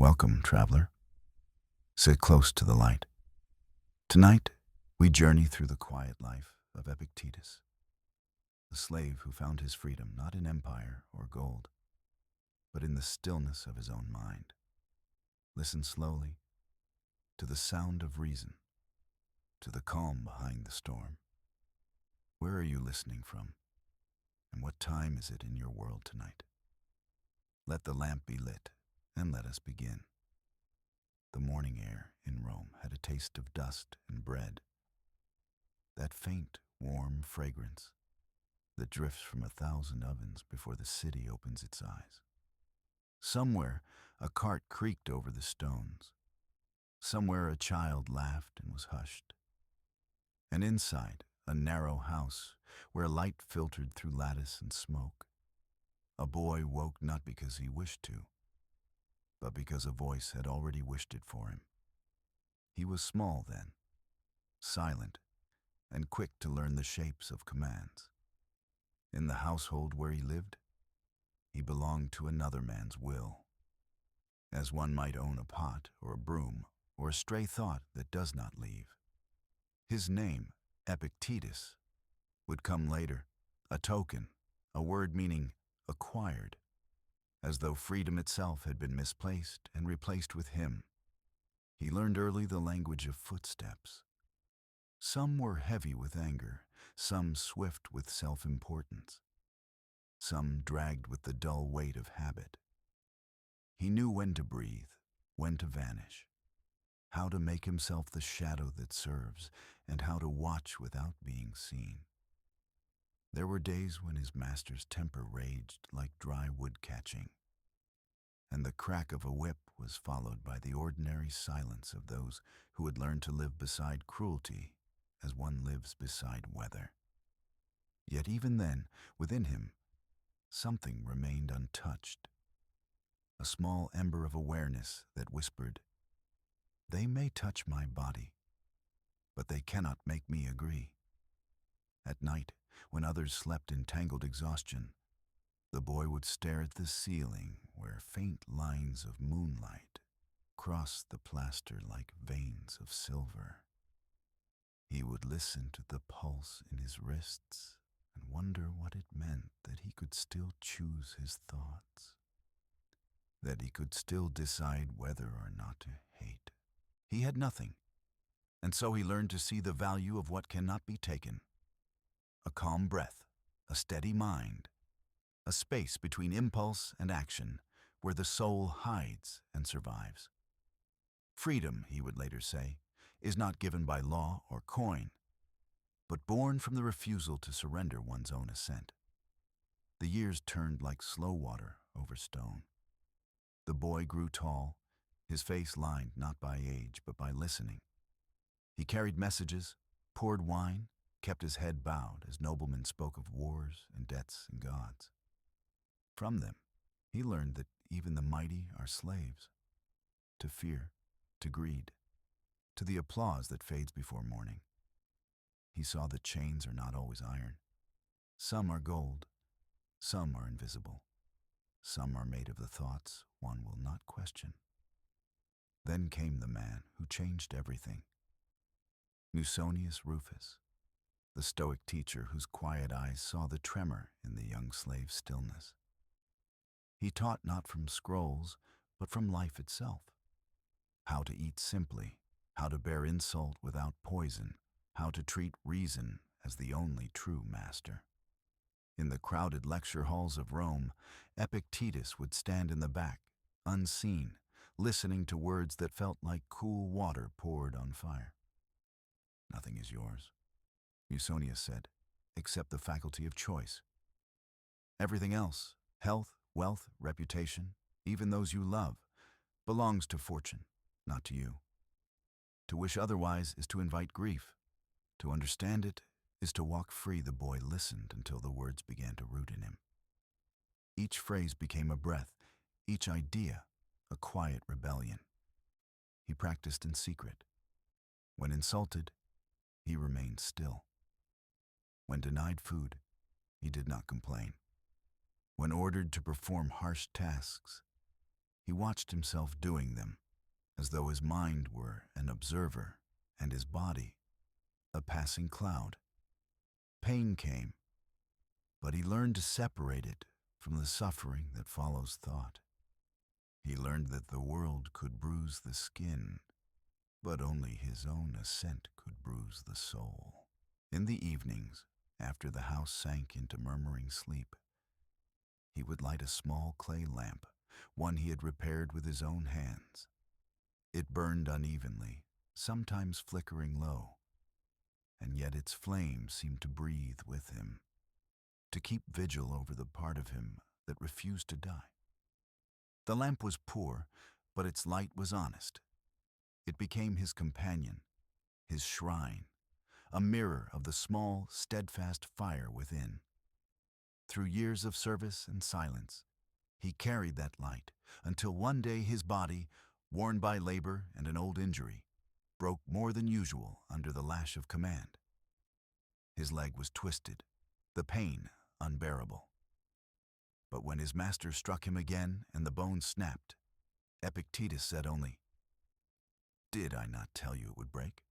Welcome, traveler. Sit close to the light. Tonight, we journey through the quiet life of Epictetus, the slave who found his freedom not in empire or gold, but in the stillness of his own mind. Listen slowly to the sound of reason, to the calm behind the storm. Where are you listening from? And what time is it in your world tonight? Let the lamp be lit, and let us begin. The morning air in Rome had a taste of dust and bread, that faint, warm fragrance that drifts from 1,000 ovens before the city opens its eyes. Somewhere, a cart creaked over the stones. Somewhere, a child laughed and was hushed. And inside, a narrow house where light filtered through lattice and smoke, a boy woke not because he wished to, but because a voice had already wished it for him. He was small then, silent, and quick to learn the shapes of commands. In the household where he lived, he belonged to another man's will, as one might own a pot or a broom or a stray thought that does not leave. His name, Epictetus, would come later, a token, a word meaning acquired, as though freedom itself had been misplaced and replaced with him. He learned early the language of footsteps. Some were heavy with anger, some swift with self-importance, some dragged with the dull weight of habit. He knew when to breathe, when to vanish, how to make himself the shadow that serves, and how to watch without being seen. There were days when his master's temper raged like dry wood catching, and the crack of a whip was followed by the ordinary silence of those who had learned to live beside cruelty as one lives beside weather. Yet even then, within him, something remained untouched, a small ember of awareness that whispered, "They may touch my body, but they cannot make me agree." At night, when others slept in tangled exhaustion, the boy would stare at the ceiling where faint lines of moonlight crossed the plaster like veins of silver. He would listen to the pulse in his wrists and wonder what it meant that he could still choose his thoughts, that he could still decide whether or not to hate. He had nothing, and so he learned to see the value of what cannot be taken. A calm breath, a steady mind, a space between impulse and action where the soul hides and survives. Freedom, he would later say, is not given by law or coin, but born from the refusal to surrender one's own assent. The years turned like slow water over stone. The boy grew tall, his face lined not by age but by listening. He carried messages, poured wine, kept his head bowed as noblemen spoke of wars and debts and gods. From them, he learned that even the mighty are slaves, to fear, to greed, to the applause that fades before morning. He saw that chains are not always iron. Some are gold, some are invisible, some are made of the thoughts one will not question. Then came the man who changed everything, Musonius Rufus, the Stoic teacher whose quiet eyes saw the tremor in the young slave's stillness. He taught not from scrolls, but from life itself. How to eat simply, how to bear insult without poison, how to treat reason as the only true master. In the crowded lecture halls of Rome, Epictetus would stand in the back, unseen, listening to words that felt like cool water poured on fire. "Nothing is yours," Musonius said, "except the faculty of choice. Everything else, health, wealth, reputation, even those you love, belongs to fortune, not to you. To wish otherwise is to invite grief. To understand it is to walk free." The boy listened until the words began to root in him. Each phrase became a breath, each idea a quiet rebellion. He practiced in secret. When insulted, he remained still. When denied food, he did not complain. When ordered to perform harsh tasks, He watched himself doing them, as though his mind were an observer and his body a passing cloud. Pain came, but he learned to separate it from the suffering that follows thought. He learned that the world could bruise the skin, but only his own ascent could bruise the soul. In the evenings, after the house sank into murmuring sleep, he would light a small clay lamp, one he had repaired with his own hands. It burned unevenly, sometimes flickering low, and yet its flame seemed to breathe with him, to keep vigil over the part of him that refused to die. The lamp was poor, but its light was honest. It became his companion, his shrine, a mirror of the small, steadfast fire within. Through years of service and silence, he carried that light until one day his body, worn by labor and an old injury, broke more than usual under the lash of command. His leg was twisted, the pain unbearable. But when his master struck him again and the bone snapped, Epictetus said only, "Did I not tell you it would break?"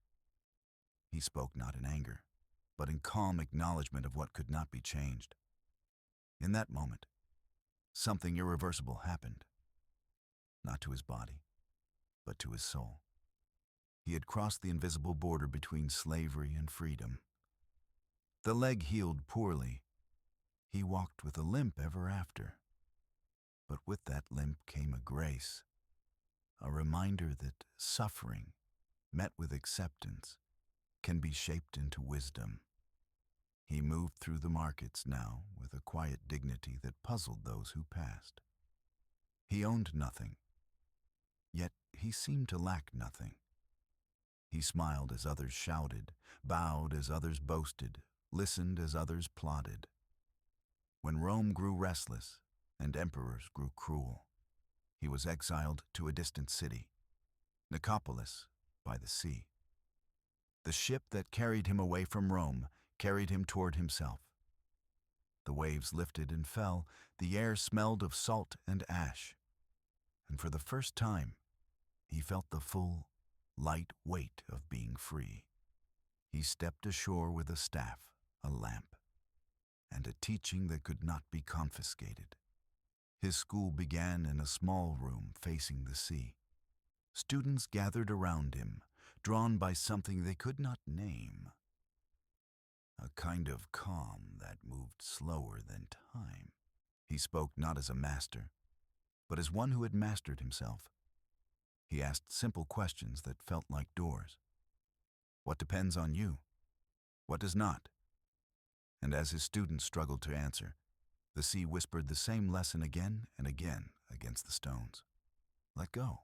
He spoke not in anger, but in calm acknowledgement of what could not be changed. In that moment, something irreversible happened, not to his body, but to his soul. He had crossed the invisible border between slavery and freedom. The leg healed poorly. He walked with a limp ever after. But with that limp came a grace, a reminder that suffering, met with acceptance, can be shaped into wisdom. He moved through the markets now with a quiet dignity that puzzled those who passed. He owned nothing, yet he seemed to lack nothing. He smiled as others shouted, bowed as others boasted, listened as others plotted. When Rome grew restless and emperors grew cruel, he was exiled to a distant city, Nicopolis by the sea. The ship that carried him away from Rome carried him toward himself. The waves lifted and fell, the air smelled of salt and ash, and for the first time he felt the full, light weight of being free. He stepped ashore with a staff, a lamp, and a teaching that could not be confiscated. His school began in a small room facing the sea. Students gathered around him, drawn by something they could not name. A kind of calm that moved slower than time. He spoke not as a master, but as one who had mastered himself. He asked simple questions that felt like doors. What depends on you? What does not? And as his students struggled to answer, the sea whispered the same lesson again and again against the stones. Let go,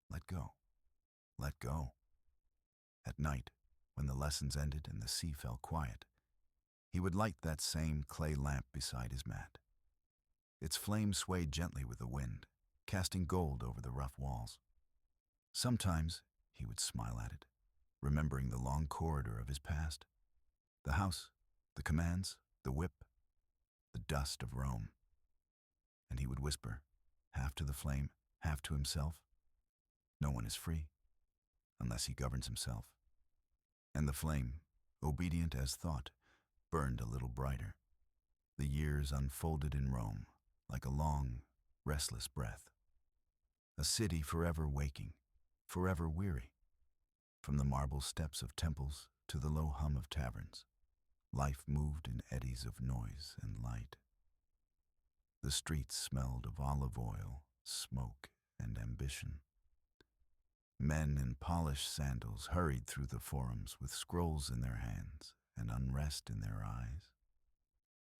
let go, let go. At night, when the lessons ended and the sea fell quiet, he would light that same clay lamp beside his mat. Its flame swayed gently with the wind, casting gold over the rough walls. Sometimes he would smile at it, remembering the long corridor of his past, the house, the commands, the whip, the dust of Rome. And he would whisper, half to the flame, half to himself, "No one is free, unless he governs himself." And the flame, obedient as thought, burned a little brighter. The years unfolded in Rome like a long, restless breath. A city forever waking, forever weary. From the marble steps of temples to the low hum of taverns, life moved in eddies of noise and light. The streets smelled of olive oil, smoke, and ambition. Men in polished sandals hurried through the forums with scrolls in their hands and unrest in their eyes,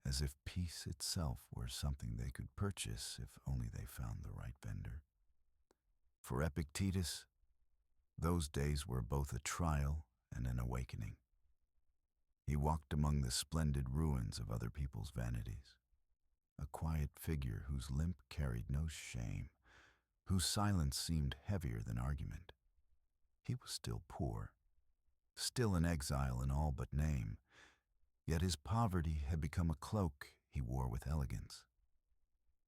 as if peace itself were something they could purchase if only they found the right vendor. For Epictetus, those days were both a trial and an awakening. He walked among the splendid ruins of other people's vanities, a quiet figure whose limp carried no shame, whose silence seemed heavier than argument. He was still poor, still an exile in all but name, yet his poverty had become a cloak he wore with elegance.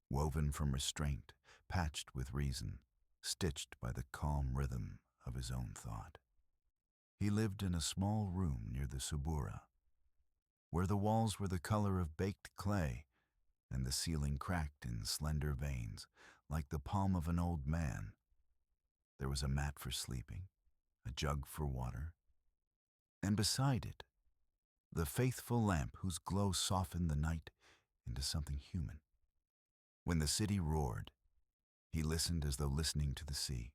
Woven from restraint, patched with reason, stitched by the calm rhythm of his own thought. He lived in a small room near the Subura, where the walls were the color of baked clay and the ceiling cracked in slender veins, like the palm of an old man. There was a mat for sleeping, a jug for water, and beside it, the faithful lamp whose glow softened the night into something human. When the city roared, he listened as though listening to the sea.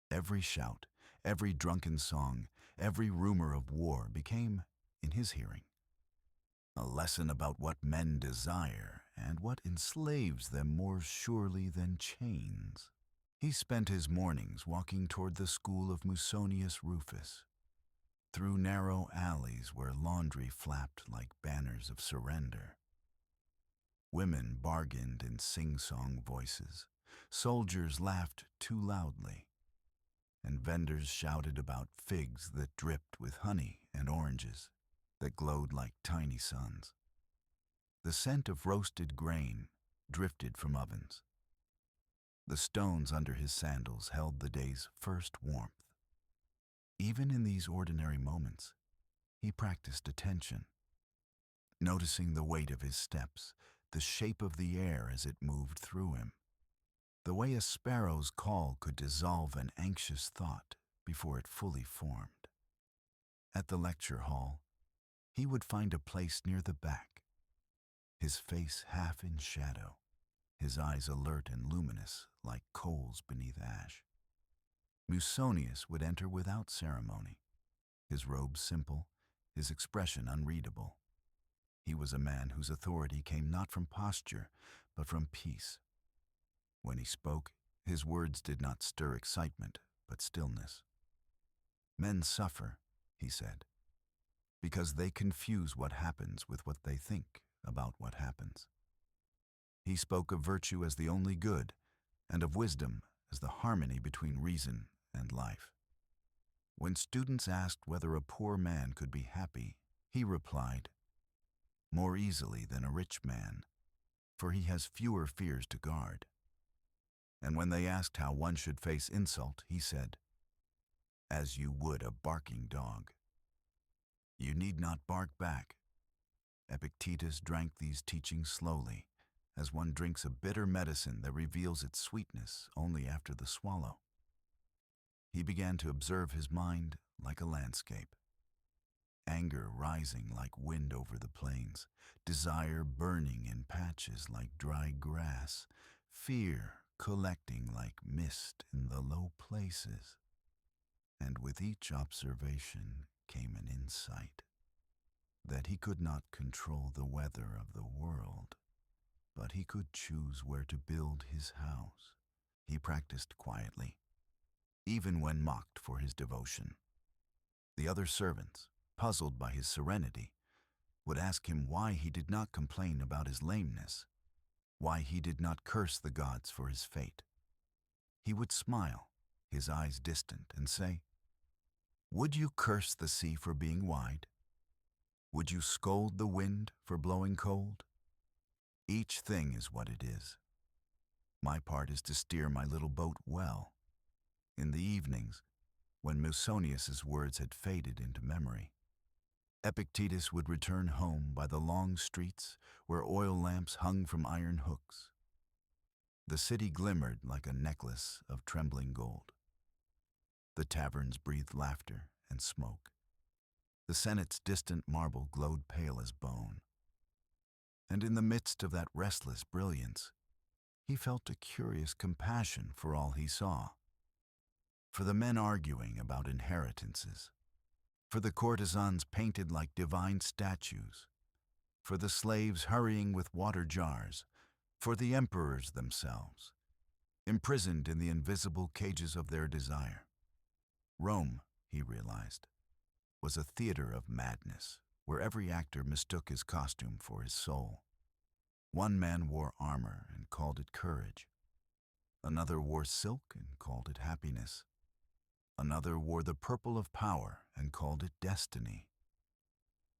Every shout, every drunken song, every rumor of war became, in his hearing, a lesson about what men desire and what enslaves them more surely than chains. He spent his mornings walking toward the school of Musonius Rufus, through narrow alleys where laundry flapped like banners of surrender. Women bargained in sing-song voices, soldiers laughed too loudly, and vendors shouted about figs that dripped with honey and oranges that glowed like tiny suns. The scent of roasted grain drifted from ovens. The stones under his sandals held the day's first warmth. Even in these ordinary moments, he practiced attention, noticing the weight of his steps, the shape of the air as it moved through him, the way a sparrow's call could dissolve an anxious thought before it fully formed. At the lecture hall, he would find a place near the back, his face half in shadow, his eyes alert and luminous like coals beneath ash. Musonius would enter without ceremony, his robe simple, his expression unreadable. He was a man whose authority came not from posture, but from peace. When he spoke, his words did not stir excitement, but stillness. Men suffer, he said, because they confuse what happens with what they think about what happens. He spoke of virtue as the only good, and of wisdom as the harmony between reason and life. When students asked whether a poor man could be happy, he replied, "More easily than a rich man, for he has fewer fears to guard." And when they asked how one should face insult, he said, "As you would a barking dog. You need not bark back." Epictetus drank these teachings slowly, as one drinks a bitter medicine that reveals its sweetness only after the swallow. He began to observe his mind like a landscape. Anger rising like wind over the plains, desire burning in patches like dry grass, fear collecting like mist in the low places. And with each observation came an insight that he could not control the weather of the world, but he could choose where to build his house. He practiced quietly, even when mocked for his devotion. The other servants, puzzled by his serenity, would ask him why he did not complain about his lameness, why he did not curse the gods for his fate. He would smile, his eyes distant, and say, "Would you curse the sea for being wide? Would you scold the wind for blowing cold? Each thing is what it is. My part is to steer my little boat well." In the evenings, when Musonius's words had faded into memory, Epictetus would return home by the long streets where oil lamps hung from iron hooks. The city glimmered like a necklace of trembling gold. The taverns breathed laughter and smoke. The Senate's distant marble glowed pale as bone. And in the midst of that restless brilliance, he felt a curious compassion for all he saw. For the men arguing about inheritances, for the courtesans painted like divine statues, for the slaves hurrying with water jars, for the emperors themselves, imprisoned in the invisible cages of their desire. Rome, he realized, was a theater of madness, where every actor mistook his costume for his soul. One man wore armor and called it courage. Another wore silk and called it happiness. Another wore the purple of power and called it destiny.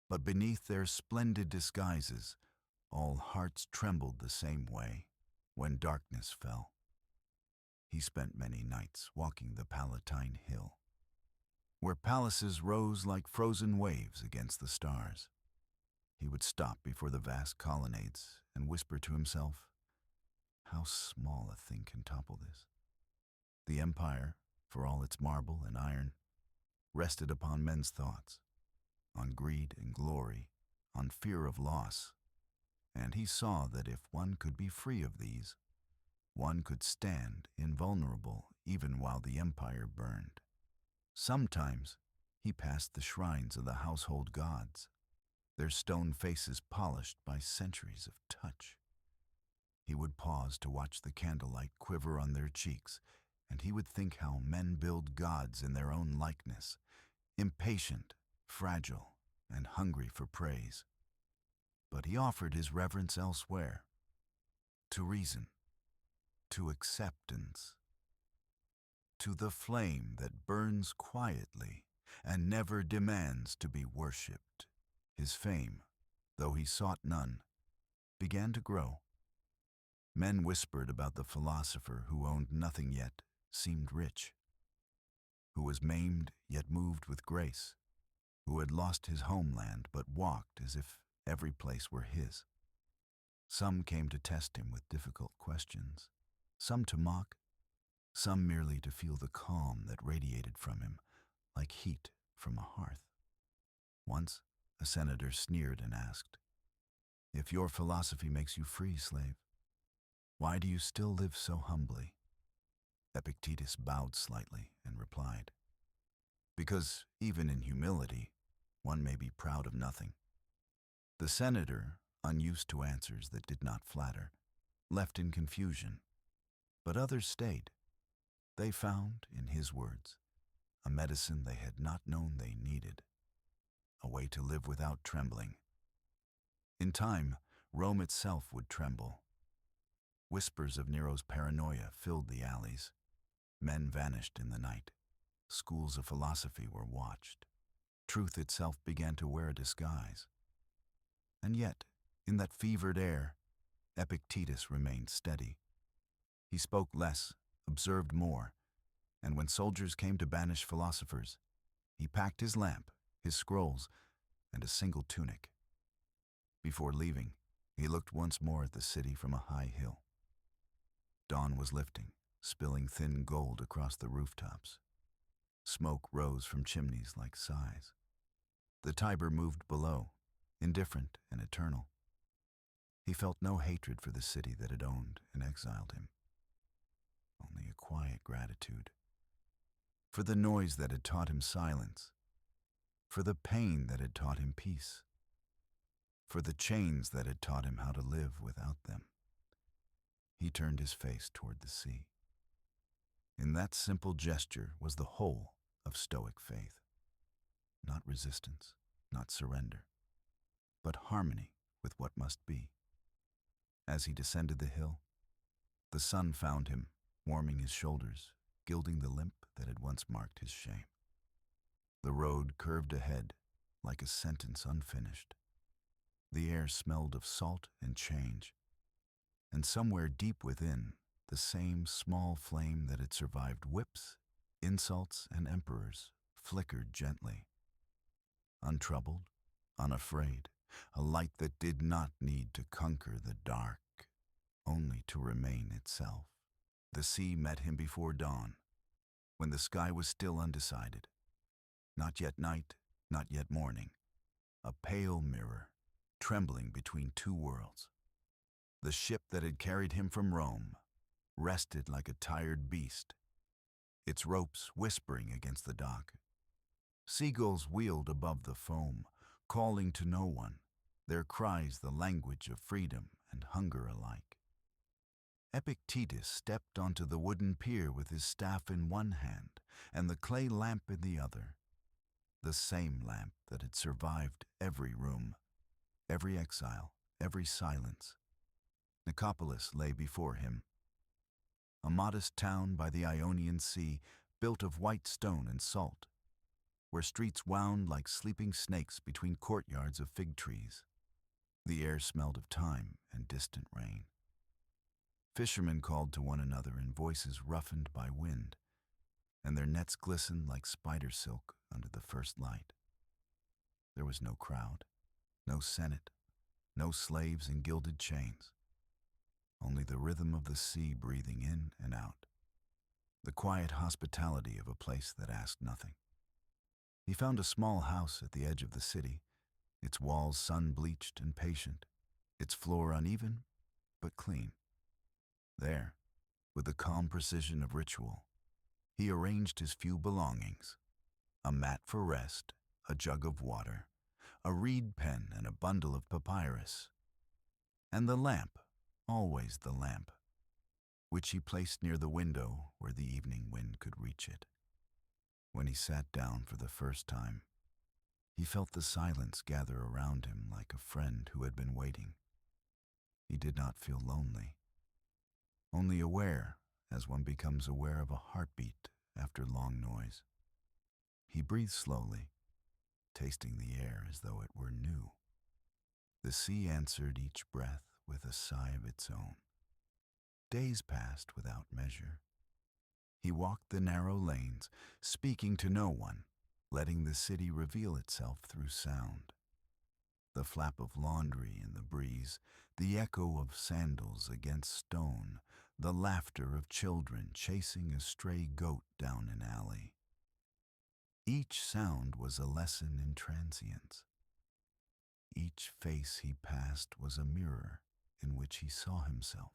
But beneath their splendid disguises, all hearts trembled the same way when darkness fell. He spent many nights walking the Palatine Hill, where palaces rose like frozen waves against the stars. He would stop before the vast colonnades and whisper to himself, "How small a thing can topple this." The empire, for all its marble and iron, rested upon men's thoughts, on greed and glory, on fear of loss, and he saw that if one could be free of these, one could stand invulnerable even while the empire burned. Sometimes he passed the shrines of the household gods, their stone faces polished by centuries of touch. He would pause to watch the candlelight quiver on their cheeks, and he would think how men build gods in their own likeness, impatient, fragile, and hungry for praise. But he offered his reverence elsewhere, to reason, to acceptance, to the flame that burns quietly and never demands to be worshipped. His fame, though he sought none, began to grow. Men whispered about the philosopher who owned nothing yet seemed rich, who was maimed yet moved with grace, who had lost his homeland but walked as if every place were his. Some came to test him with difficult questions, some to mock, some merely to feel the calm that radiated from him, like heat from a hearth. Once, a senator sneered and asked, "If your philosophy makes you free, slave, why do you still live so humbly?" Epictetus bowed slightly and replied, "Because even in humility, one may be proud of nothing." The senator, unused to answers that did not flatter, left in confusion, but others stayed. They found, in his words, a medicine they had not known they needed, a way to live without trembling. In time, Rome itself would tremble. Whispers of Nero's paranoia filled the alleys. Men vanished in the night. Schools of philosophy were watched. Truth itself began to wear a disguise. And yet, in that fevered air, Epictetus remained steady. He spoke less, observed more, and when soldiers came to banish philosophers, he packed his lamp, his scrolls, and a single tunic. Before leaving, he looked once more at the city from a high hill. Dawn was lifting, spilling thin gold across the rooftops. Smoke rose from chimneys like sighs. The Tiber moved below, indifferent and eternal. He felt no hatred for the city that had owned and exiled him, only a quiet gratitude for the noise that had taught him silence, for the pain that had taught him peace, for the chains that had taught him how to live without them. He turned his face toward the sea. In that simple gesture was the whole of Stoic faith. Not resistance, not surrender, but harmony with what must be. As he descended the hill, the sun found him, warming his shoulders, gilding the limp that had once marked his shame. The road curved ahead, like a sentence unfinished. The air smelled of salt and change, and somewhere deep within, the same small flame that had survived whips, insults, and emperors flickered gently. Untroubled, unafraid, a light that did not need to conquer the dark, only to remain itself. The sea met him before dawn, when the sky was still undecided. Not yet night, not yet morning. A pale mirror, trembling between two worlds. The ship that had carried him from Rome rested like a tired beast, its ropes whispering against the dock. Seagulls wheeled above the foam, calling to no one, their cries the language of freedom and hunger alike. Epictetus stepped onto the wooden pier with his staff in one hand and the clay lamp in the other, the same lamp that had survived every room, every exile, every silence. Nicopolis lay before him, a modest town by the Ionian Sea, built of white stone and salt, where streets wound like sleeping snakes between courtyards of fig trees. The air smelled of time and distant rain. Fishermen called to one another in voices roughened by wind, and their nets glistened like spider silk under the first light. There was no crowd, no senate, no slaves in gilded chains, only the rhythm of the sea breathing in and out, the quiet hospitality of a place that asked nothing. He found a small house at the edge of the city, its walls sun-bleached and patient, its floor uneven but clean. There, with the calm precision of ritual, he arranged his few belongings: a mat for rest, a jug of water, a reed pen and a bundle of papyrus, and the lamp, always the lamp, which he placed near the window where the evening wind could reach it. When he sat down for the first time, he felt the silence gather around him like a friend who had been waiting. He did not feel lonely, only aware, as one becomes aware of a heartbeat after long noise. He breathed slowly, tasting the air as though it were new. The sea answered each breath with a sigh of its own. Days passed without measure. He walked the narrow lanes, speaking to no one, letting the city reveal itself through sound. The flap of laundry in the breeze, the echo of sandals against stone, the laughter of children chasing a stray goat down an alley. Each sound was a lesson in transience. Each face he passed was a mirror in which he saw himself,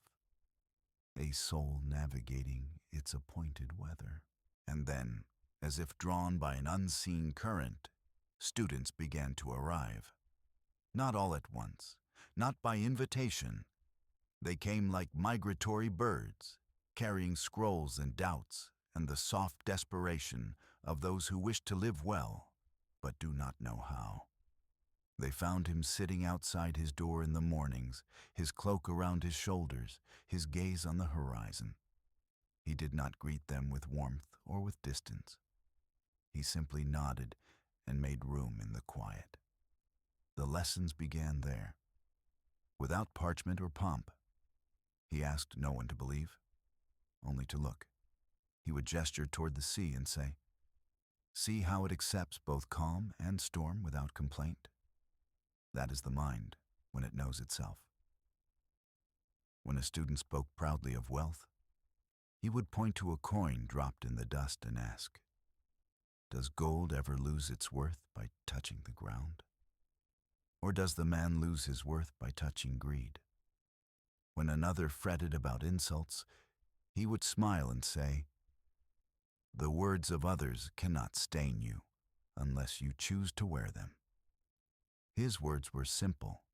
a soul navigating its appointed weather. And then, as if drawn by an unseen current, students began to arrive. Not all at once, not by invitation. They came like migratory birds, carrying scrolls and doubts and the soft desperation of those who wish to live well, but do not know how. They found him sitting outside his door in the mornings, his cloak around his shoulders, his gaze on the horizon. He did not greet them with warmth or with distance. He simply nodded and made room in the quiet. The lessons began there, without parchment or pomp. He asked no one to believe, only to look. He would gesture toward the sea and say, "See how it accepts both calm and storm without complaint? That is the mind when it knows itself." When a student spoke proudly of wealth, he would point to a coin dropped in the dust and ask, "Does gold ever lose its worth by touching the ground? Or does the man lose his worth by touching greed?" When another fretted about insults, he would smile and say, "The words of others cannot stain you unless you choose to wear them." His words were simple,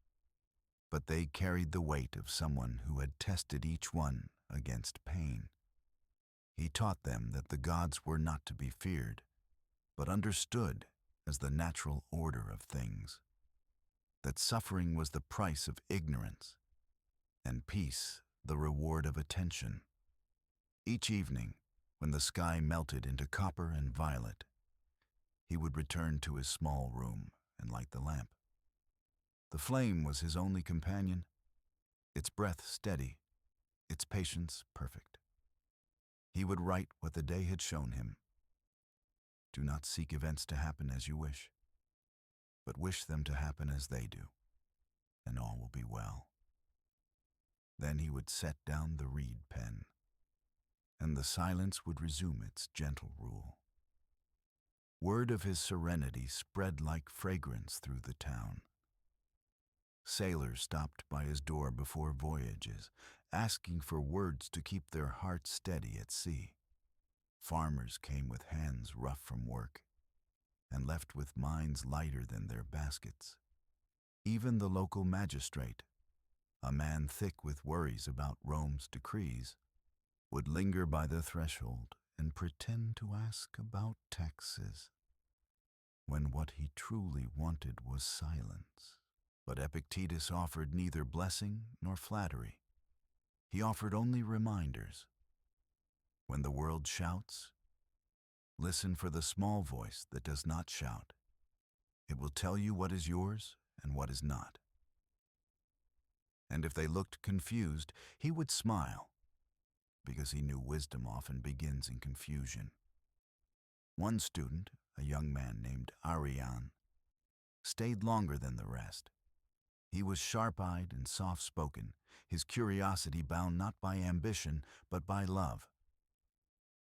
but they carried the weight of someone who had tested each one against pain. He taught them that the gods were not to be feared, but understood as the natural order of things, that suffering was the price of ignorance, and peace the reward of attention. Each evening, when the sky melted into copper and violet, he would return to his small room and light the lamp. The flame was his only companion, its breath steady, its patience perfect. He would write what the day had shown him. Do not seek events to happen as you wish, but wish them to happen as they do, and all will be well. Then he would set down the reed pen, and the silence would resume its gentle rule. Word of his serenity spread like fragrance through the town. Sailors stopped by his door before voyages, asking for words to keep their hearts steady at sea. Farmers came with hands rough from work, and left with minds lighter than their baskets. Even the local magistrate, a man thick with worries about Rome's decrees, would linger by the threshold and pretend to ask about taxes, when what he truly wanted was silence. But Epictetus offered neither blessing nor flattery. He offered only reminders. When the world shouts, listen for the small voice that does not shout. It will tell you what is yours and what is not. And if they looked confused, he would smile, because he knew wisdom often begins in confusion. One student, a young man named Ariane, stayed longer than the rest. He was sharp-eyed and soft-spoken, his curiosity bound not by ambition, but by love.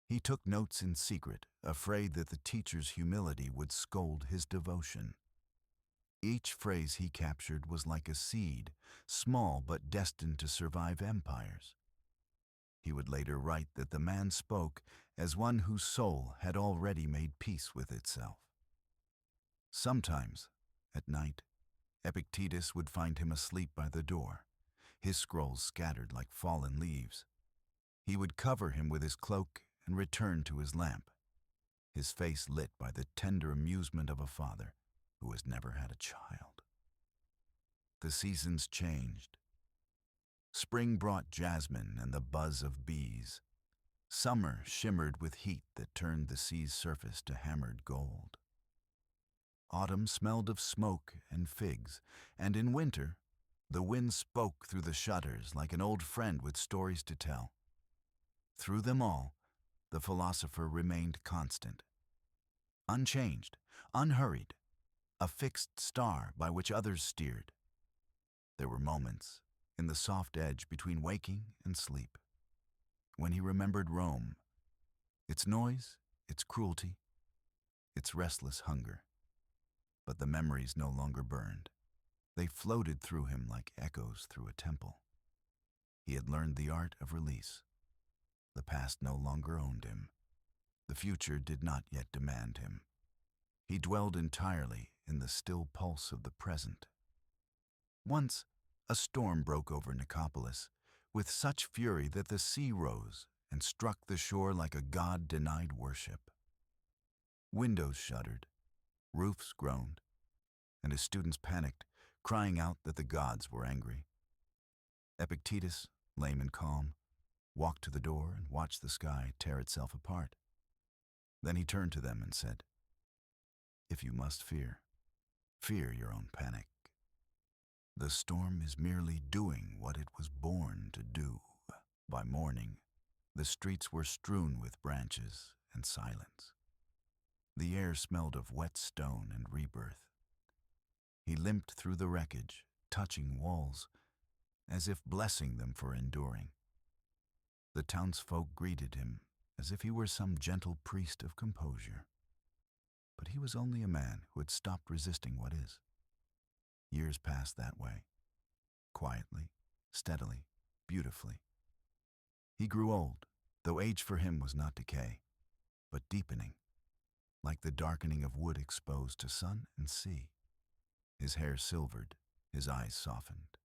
He took notes in secret, afraid that the teacher's humility would scold his devotion. Each phrase he captured was like a seed, small but destined to survive empires. He would later write that the man spoke as one whose soul had already made peace with itself. Sometimes, at night, Epictetus would find him asleep by the door, his scrolls scattered like fallen leaves. He would cover him with his cloak and return to his lamp, his face lit by the tender amusement of a father who has never had a child. The seasons changed. Spring brought jasmine and the buzz of bees. Summer shimmered with heat that turned the sea's surface to hammered gold. Autumn smelled of smoke and figs, and in winter, the wind spoke through the shutters like an old friend with stories to tell. Through them all, the philosopher remained constant, unchanged, unhurried, a fixed star by which others steered. There were moments, in the soft edge between waking and sleep, when he remembered Rome, its noise, its cruelty, its restless hunger. But the memories no longer burned. They floated through him like echoes through a temple. He had learned the art of release. The past no longer owned him. The future did not yet demand him. He dwelled entirely in the still pulse of the present. Once, a storm broke over Nicopolis with such fury that the sea rose and struck the shore like a god denied worship. Windows shuddered, roofs groaned, and his students panicked, crying out that the gods were angry. Epictetus, lame and calm, walked to the door and watched the sky tear itself apart. Then he turned to them and said, "If you must fear, fear your own panic. The storm is merely doing what it was born to do." By morning, the streets were strewn with branches and silence. The air smelled of wet stone and rebirth. He limped through the wreckage, touching walls, as if blessing them for enduring. The townsfolk greeted him as if he were some gentle priest of composure. But he was only a man who had stopped resisting what is. Years passed that way, quietly, steadily, beautifully. He grew old, though age for him was not decay, but deepening, like the darkening of wood exposed to sun and sea. His hair silvered, his eyes softened.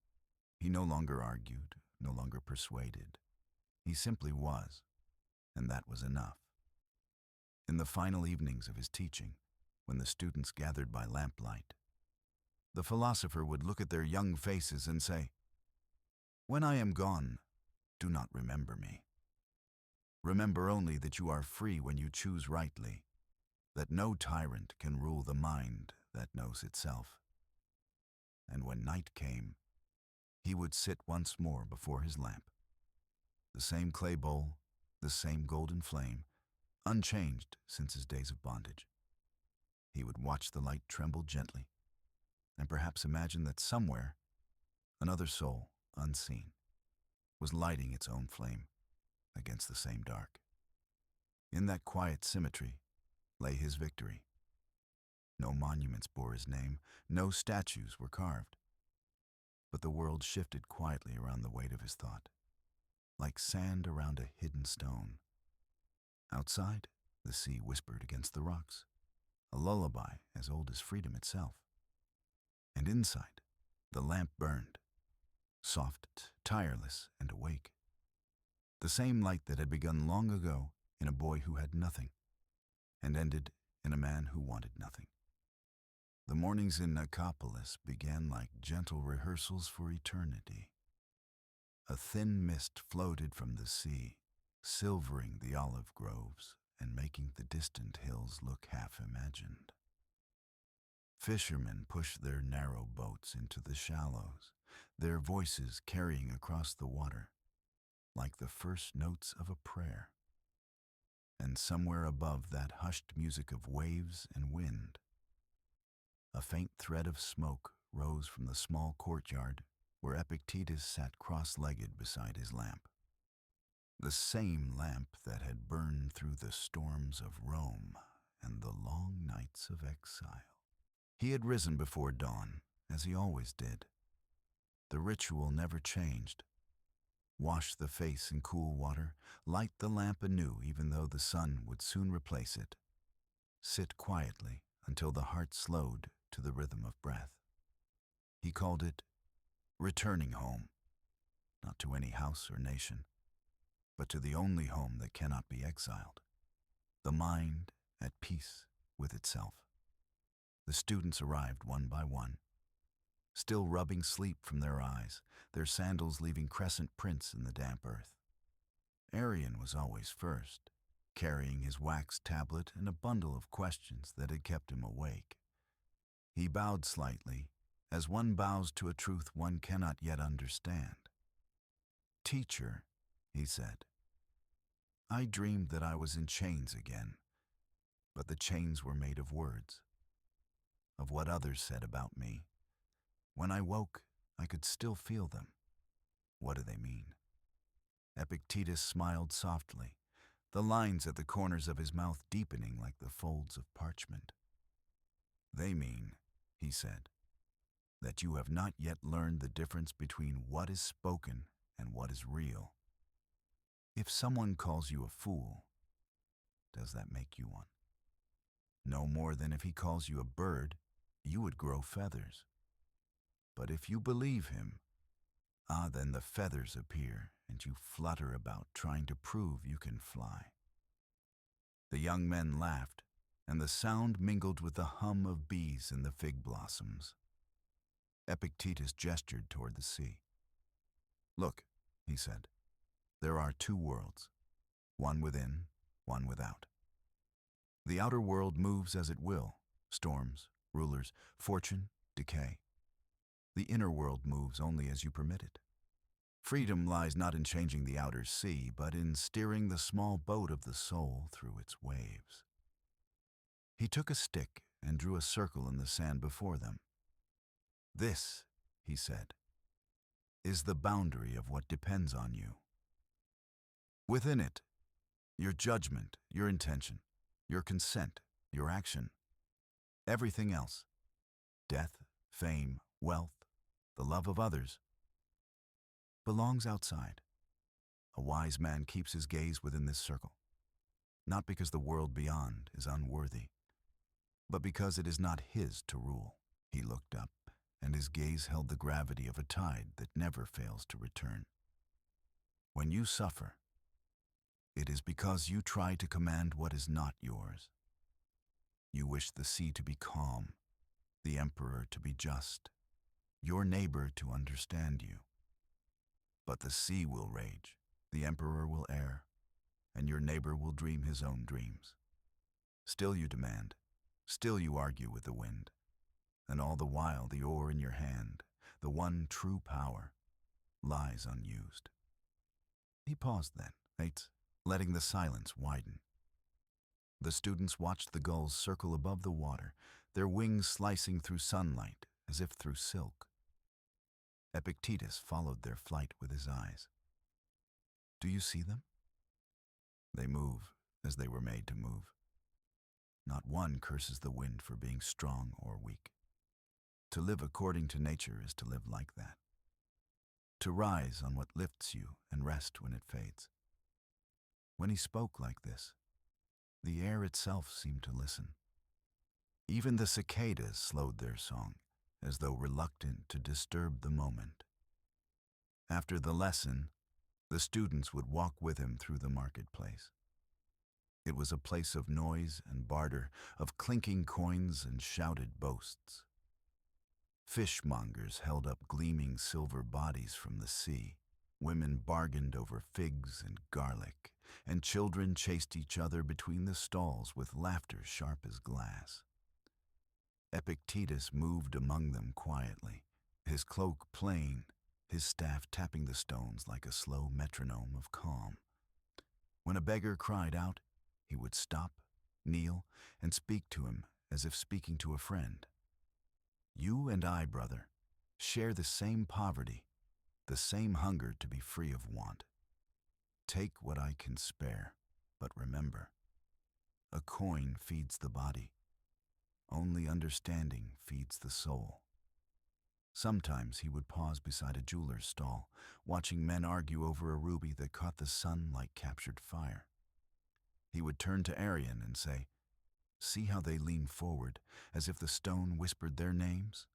He no longer argued, no longer persuaded. He simply was, and that was enough. In the final evenings of his teaching, when the students gathered by lamplight, the philosopher would look at their young faces and say, "When I am gone, do not remember me. Remember only that you are free when you choose rightly, that no tyrant can rule the mind that knows itself." And when night came, he would sit once more before his lamp. The same clay bowl, the same golden flame, unchanged since his days of bondage. He would watch the light tremble gently, and perhaps imagine that somewhere, another soul, unseen, was lighting its own flame against the same dark. In that quiet symmetry lay his victory. No monuments bore his name, no statues were carved. But the world shifted quietly around the weight of his thought, like sand around a hidden stone. Outside, the sea whispered against the rocks, a lullaby as old as freedom itself. And inside, the lamp burned, soft, tireless, and awake. The same light that had begun long ago in a boy who had nothing, and ended in a man who wanted nothing. The mornings in Nicopolis began like gentle rehearsals for eternity. A thin mist floated from the sea, silvering the olive groves and making the distant hills look half-imagined. Fishermen pushed their narrow boats into the shallows, their voices carrying across the water. like the first notes of a prayer. And somewhere above that hushed music of waves and wind, a faint thread of smoke rose from the small courtyard where Epictetus sat cross-legged beside his lamp. The same lamp that had burned through the storms of Rome and the long nights of exile. He had risen before dawn, as he always did. The ritual never changed. Wash the face in cool water, light the lamp anew even though the sun would soon replace it. Sit quietly until the heart slowed to the rhythm of breath. He called it returning home, not to any house or nation, but to the only home that cannot be exiled, the mind at peace with itself. The students arrived one by one, still rubbing sleep from their eyes, their sandals leaving crescent prints in the damp earth. Arian was always first, carrying his wax tablet and a bundle of questions that had kept him awake. He bowed slightly, as one bows to a truth one cannot yet understand. "Teacher," he said, "I dreamed that I was in chains again, but the chains were made of words, of what others said about me. When I woke, I could still feel them. What do they mean?" Epictetus smiled softly, the lines at the corners of his mouth deepening like the folds of parchment. "They mean," he said, "that you have not yet learned the difference between what is spoken and what is real. If someone calls you a fool, does that make you one? No more than if he calls you a bird, you would grow feathers. But if you believe him, then the feathers appear and you flutter about trying to prove you can fly." The young men laughed, and the sound mingled with the hum of bees in the fig blossoms. Epictetus gestured toward the sea. "Look," he said, "there are two worlds, one within, one without. The outer world moves as it will, storms, rulers, fortune, decay. The inner world moves only as you permit it. Freedom lies not in changing the outer sea, but in steering the small boat of the soul through its waves." He took a stick and drew a circle in the sand before them. "This," he said, "is the boundary of what depends on you. Within it, your judgment, your intention, your consent, your action, everything else, death, fame, wealth, the love of others, belongs outside. A wise man keeps his gaze within this circle, not because the world beyond is unworthy, but because it is not his to rule." He looked up, and his gaze held the gravity of a tide that never fails to return. "When you suffer, it is because you try to command what is not yours. You wish the sea to be calm, the emperor to be just, your neighbor to understand you. But the sea will rage, the emperor will err, and your neighbor will dream his own dreams. Still you demand, still you argue with the wind, and all the while the oar in your hand, the one true power, lies unused." He paused then, letting the silence widen. The students watched the gulls circle above the water, their wings slicing through sunlight as if through silk. Epictetus followed their flight with his eyes. "Do you see them? They move as they were made to move. Not one curses the wind for being strong or weak. To live according to nature is to live like that. To rise on what lifts you and rest when it fades." When he spoke like this, the air itself seemed to listen. Even the cicadas slowed their song, as though reluctant to disturb the moment. After the lesson, the students would walk with him through the marketplace. It was a place of noise and barter, of clinking coins and shouted boasts. Fishmongers held up gleaming silver bodies from the sea. Women bargained over figs and garlic, and children chased each other between the stalls with laughter sharp as glass. Epictetus moved among them quietly, his cloak plain, his staff tapping the stones like a slow metronome of calm. When a beggar cried out, he would stop, kneel, and speak to him as if speaking to a friend. You and I, brother, share the same poverty, the same hunger to be free of want. Take what I can spare, but remember, a coin feeds the body. Only understanding feeds the soul. Sometimes he would pause beside a jeweler's stall, watching men argue over a ruby that caught the sun like captured fire. He would turn to Arian and say, "See how they lean forward, as if the stone whispered their names?"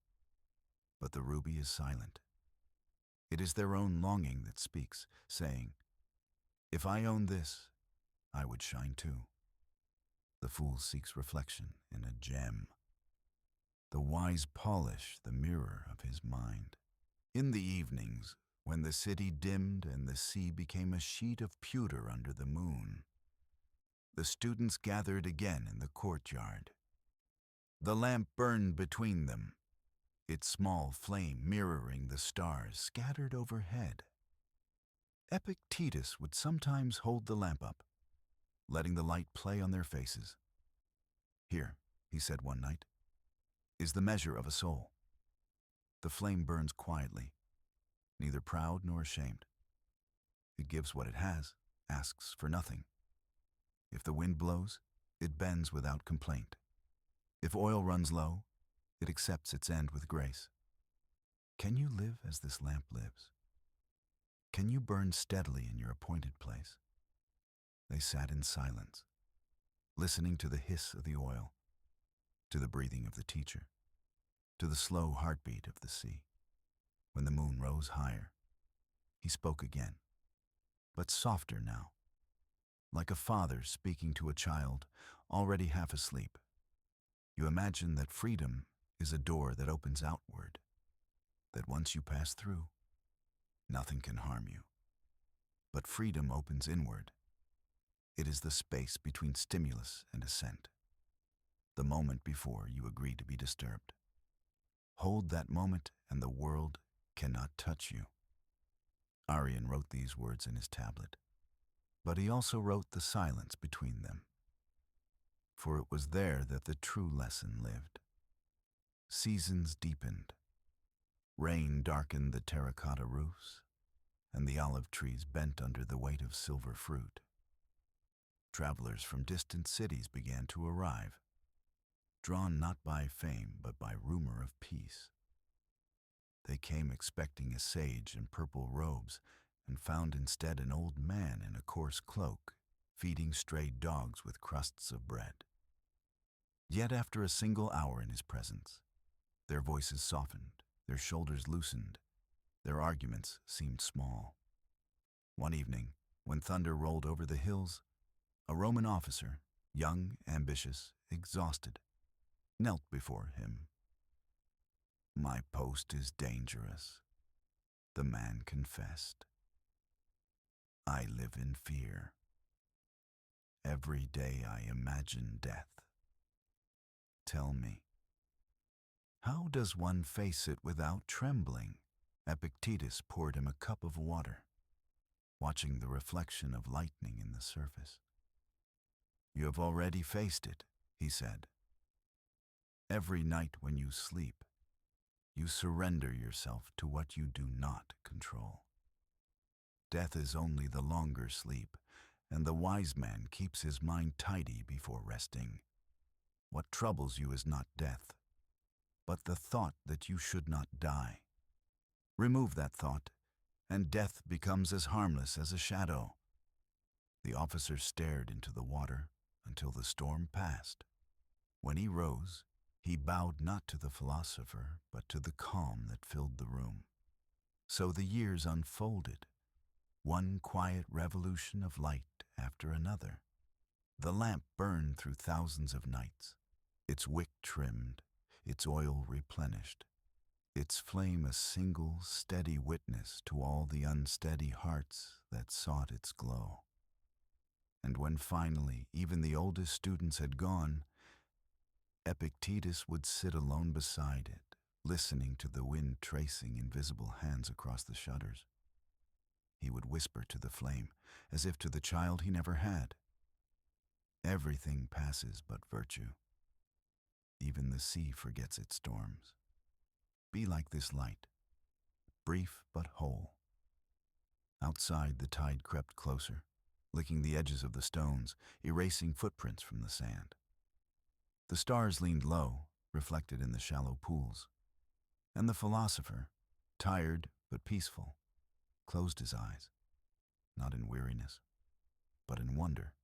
But the ruby is silent. It is their own longing that speaks, saying, "If I owned this, I would shine too." The fool seeks reflection in a gem. The wise polish the mirror of his mind. In the evenings, when the city dimmed and the sea became a sheet of pewter under the moon, the students gathered again in the courtyard. The lamp burned between them, its small flame mirroring the stars scattered overhead. Epictetus would sometimes hold the lamp up, letting the light play on their faces. "Here," he said one night, "is the measure of a soul. The flame burns quietly, neither proud nor ashamed. It gives what it has, asks for nothing. If the wind blows, it bends without complaint. If oil runs low, it accepts its end with grace. Can you live as this lamp lives? Can you burn steadily in your appointed place?" They sat in silence, listening to the hiss of the oil, to the breathing of the teacher, to the slow heartbeat of the sea. When the moon rose higher, he spoke again, but softer now, like a father speaking to a child already half asleep. "You imagine that freedom is a door that opens outward, that once you pass through, nothing can harm you. But freedom opens inward. It is the space between stimulus and assent, the moment before you agree to be disturbed. Hold that moment and the world cannot touch you." Arian wrote these words in his tablet, but he also wrote the silence between them, for it was there that the true lesson lived. Seasons deepened. Rain darkened the terracotta roofs, and the olive trees bent under the weight of silver fruit. Travelers from distant cities began to arrive, drawn not by fame but by rumor of peace. They came expecting a sage in purple robes and found instead an old man in a coarse cloak, feeding strayed dogs with crusts of bread. Yet after a single hour in his presence, their voices softened, their shoulders loosened, their arguments seemed small. One evening, when thunder rolled over the hills, a Roman officer, young, ambitious, exhausted, knelt before him. "My post is dangerous," the man confessed. "I live in fear. Every day I imagine death. Tell me, how does one face it without trembling?" Epictetus poured him a cup of water, watching the reflection of lightning in the surface. "You have already faced it," he said. "Every night when you sleep, you surrender yourself to what you do not control. Death is only the longer sleep, and the wise man keeps his mind tidy before resting. What troubles you is not death, but the thought that you should not die. Remove that thought, and death becomes as harmless as a shadow." The officer stared into the water until the storm passed. When he rose, he bowed not to the philosopher, but to the calm that filled the room. So the years unfolded, one quiet revolution of light after another. The lamp burned through thousands of nights, its wick trimmed, its oil replenished, its flame a single, steady witness to all the unsteady hearts that sought its glow. And when finally even the oldest students had gone, Epictetus would sit alone beside it, listening to the wind tracing invisible hands across the shutters. He would whisper to the flame, as if to the child he never had. Everything passes but virtue. Even the sea forgets its storms. Be like this light, brief but whole. Outside, the tide crept closer, licking the edges of the stones, erasing footprints from the sand. The stars leaned low, reflected in the shallow pools. And the philosopher, tired but peaceful, closed his eyes, not in weariness, but in wonder,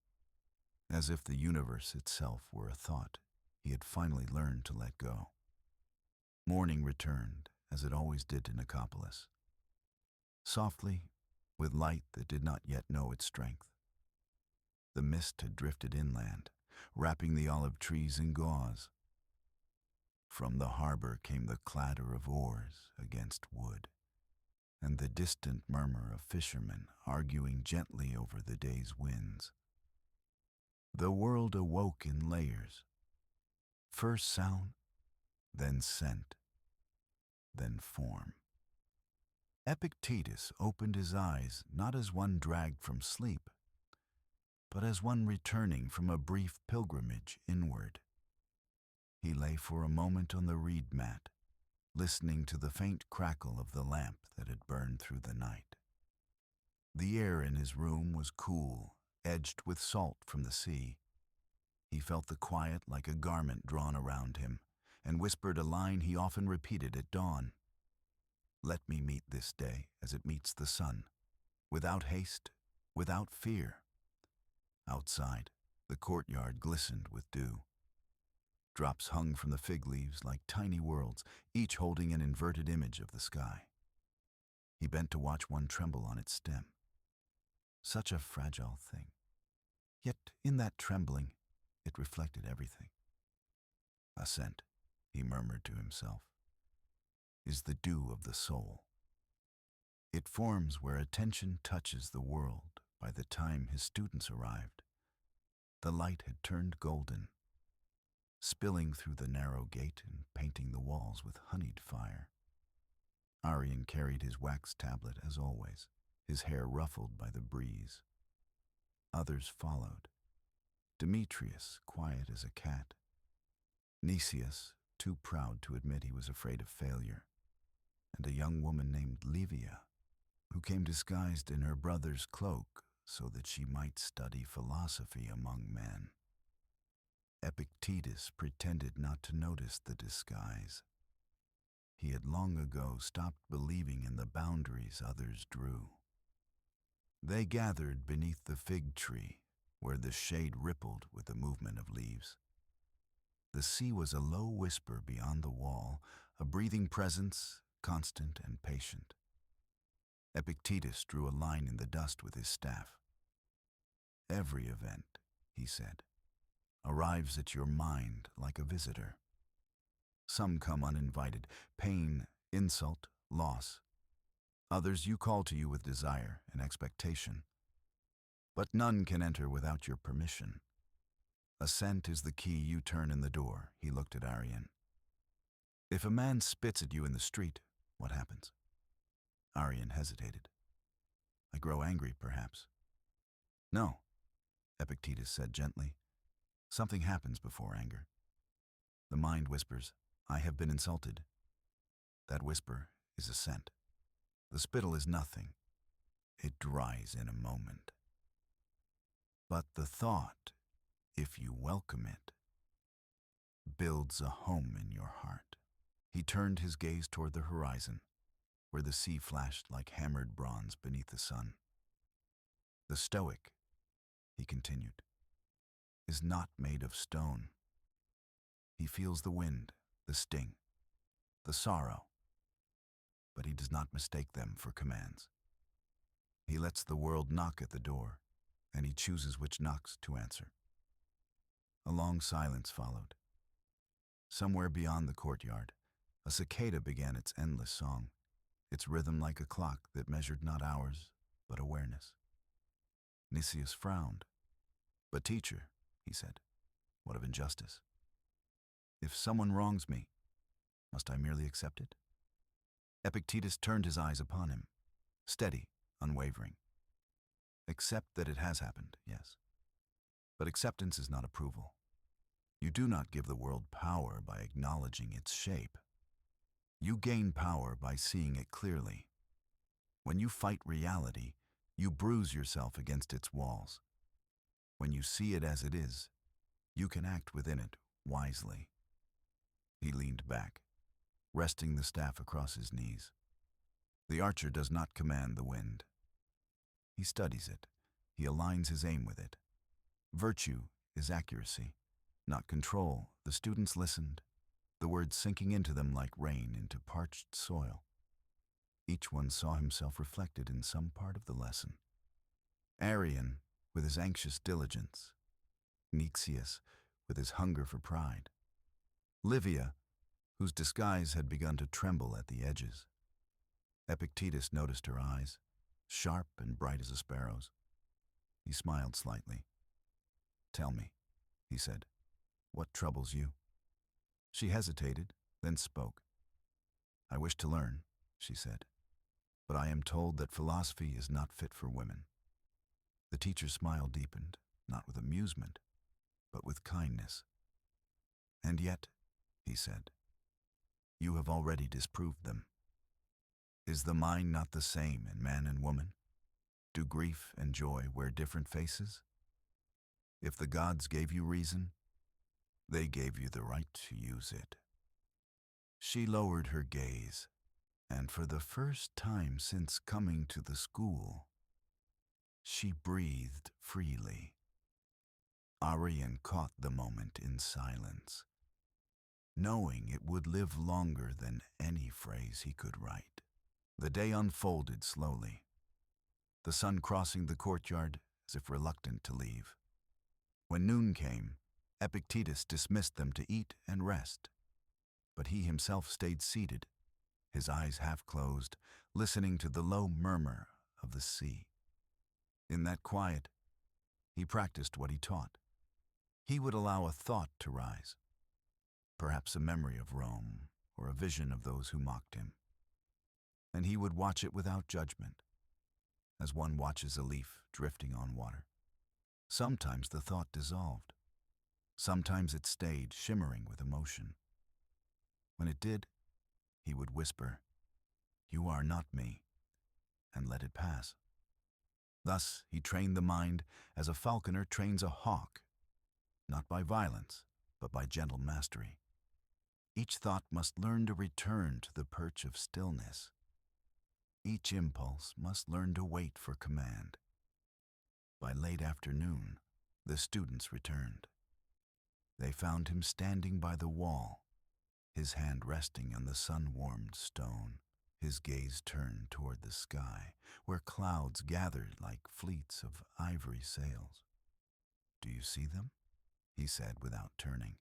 as if the universe itself were a thought he had finally learned to let go. Morning returned, as it always did to Nicopolis, softly, with light that did not yet know its strength. The mist had drifted inland, wrapping the olive trees in gauze. From the harbor came the clatter of oars against wood, and the distant murmur of fishermen arguing gently over the day's winds. The world awoke in layers, first sound, then scent, then form. Epictetus opened his eyes not as one dragged from sleep, but as one returning from a brief pilgrimage inward. He lay for a moment on the reed mat, listening to the faint crackle of the lamp that had burned through the night. The air in his room was cool, edged with salt from the sea. He felt the quiet like a garment drawn around him, and whispered a line he often repeated at dawn. Let me meet this day as it meets the sun, without haste, without fear. Outside, the courtyard glistened with dew. Drops hung from the fig leaves like tiny worlds, each holding an inverted image of the sky. He bent to watch one tremble on its stem. Such a fragile thing. Yet in that trembling, it reflected everything. A scent, he murmured to himself, is the dew of the soul. It forms where attention touches the world. By the time his students arrived, the light had turned golden, spilling through the narrow gate and painting the walls with honeyed fire. Arian carried his wax tablet as always, his hair ruffled by the breeze. Others followed. Demetrius, quiet as a cat. Nicias, too proud to admit he was afraid of failure. And a young woman named Livia, who came disguised in her brother's cloak so that she might study philosophy among men. Epictetus pretended not to notice the disguise. He had long ago stopped believing in the boundaries others drew. They gathered beneath the fig tree, where the shade rippled with the movement of leaves. The sea was a low whisper beyond the wall, a breathing presence, constant and patient. Epictetus drew a line in the dust with his staff. Every event, he said, arrives at your mind like a visitor. Some come uninvited, pain, insult, loss. Others you call to you with desire and expectation. But none can enter without your permission. Assent is the key you turn in the door, he looked at Arian. If a man spits at you in the street, what happens? Arian hesitated. I grow angry, perhaps. No, Epictetus said gently. Something happens before anger. The mind whispers, I have been insulted. That whisper is assent. The spittle is nothing. It dries in a moment. But the thought, if you welcome it, builds a home in your heart. He turned his gaze toward the horizon, where the sea flashed like hammered bronze beneath the sun. The Stoic, he continued, is not made of stone. He feels the wind, the sting, the sorrow, but he does not mistake them for commands. He lets the world knock at the door, and he chooses which knocks to answer. A long silence followed. Somewhere beyond the courtyard, a cicada began its endless song, its rhythm like a clock that measured not hours, but awareness. Nicias frowned. But teacher, he said, what of injustice? If someone wrongs me, Must I merely accept it? Epictetus turned his eyes upon him, steady, unwavering. Accept that it has happened, yes. But acceptance is not approval. You do not give the world power by acknowledging its shape. You gain power by seeing it clearly. When you fight reality, you bruise yourself against its walls. When you see it as it is, you can act within it wisely. He leaned back, resting the staff across his knees. The archer does not command the wind. He studies it. He aligns his aim with it. Virtue is accuracy, not control. The students listened, the words sinking into them like rain into parched soil. Each one saw himself reflected in some part of the lesson. Arion, with his anxious diligence. Nixius, with his hunger for pride. Livia, whose disguise had begun to tremble at the edges. Epictetus noticed her eyes, sharp and bright as a sparrow's. He smiled slightly. "Tell me," he said, "what troubles you?" She hesitated, then spoke. "I wish to learn," she said, "but I am told that philosophy is not fit for women." The teacher's smile deepened, not with amusement, but with kindness. "And yet," he said, "you have already disproved them. Is the mind not the same in man and woman? Do grief and joy wear different faces? If the gods gave you reason, they gave you the right to use it." She lowered her gaze, and for the first time since coming to the school, she breathed freely. Arion caught the moment in silence, knowing it would live longer than any phrase he could write. The day unfolded slowly, the sun crossing the courtyard as if reluctant to leave. When noon came, Epictetus dismissed them to eat and rest, but he himself stayed seated, his eyes half closed, listening to the low murmur of the sea. In that quiet, he practiced what he taught. He would allow a thought to rise, perhaps a memory of Rome or a vision of those who mocked him, and he would watch it without judgment, as one watches a leaf drifting on water. Sometimes the thought dissolved. Sometimes it stayed, shimmering with emotion. When it did, he would whisper, "You are not me," and let it pass. Thus he trained the mind as a falconer trains a hawk, not by violence, but by gentle mastery. Each thought must learn to return to the perch of stillness. Each impulse must learn to wait for command. By late afternoon, the students returned. They found him standing by the wall, his hand resting on the sun-warmed stone, his gaze turned toward the sky, where clouds gathered like fleets of ivory sails. "Do you see them?" he said without turning.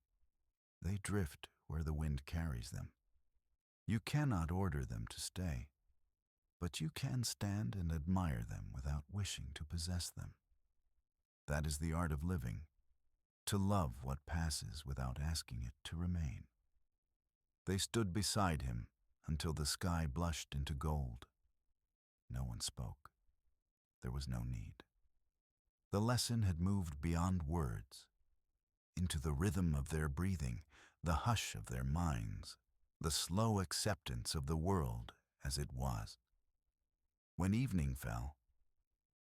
"They drift where the wind carries them. You cannot order them to stay, but you can stand and admire them without wishing to possess them. That is the art of living, to love what passes without asking it to remain." They stood beside him until the sky blushed into gold. No one spoke. There was no need. The lesson had moved beyond words, into the rhythm of their breathing, the hush of their minds, the slow acceptance of the world as it was. When evening fell,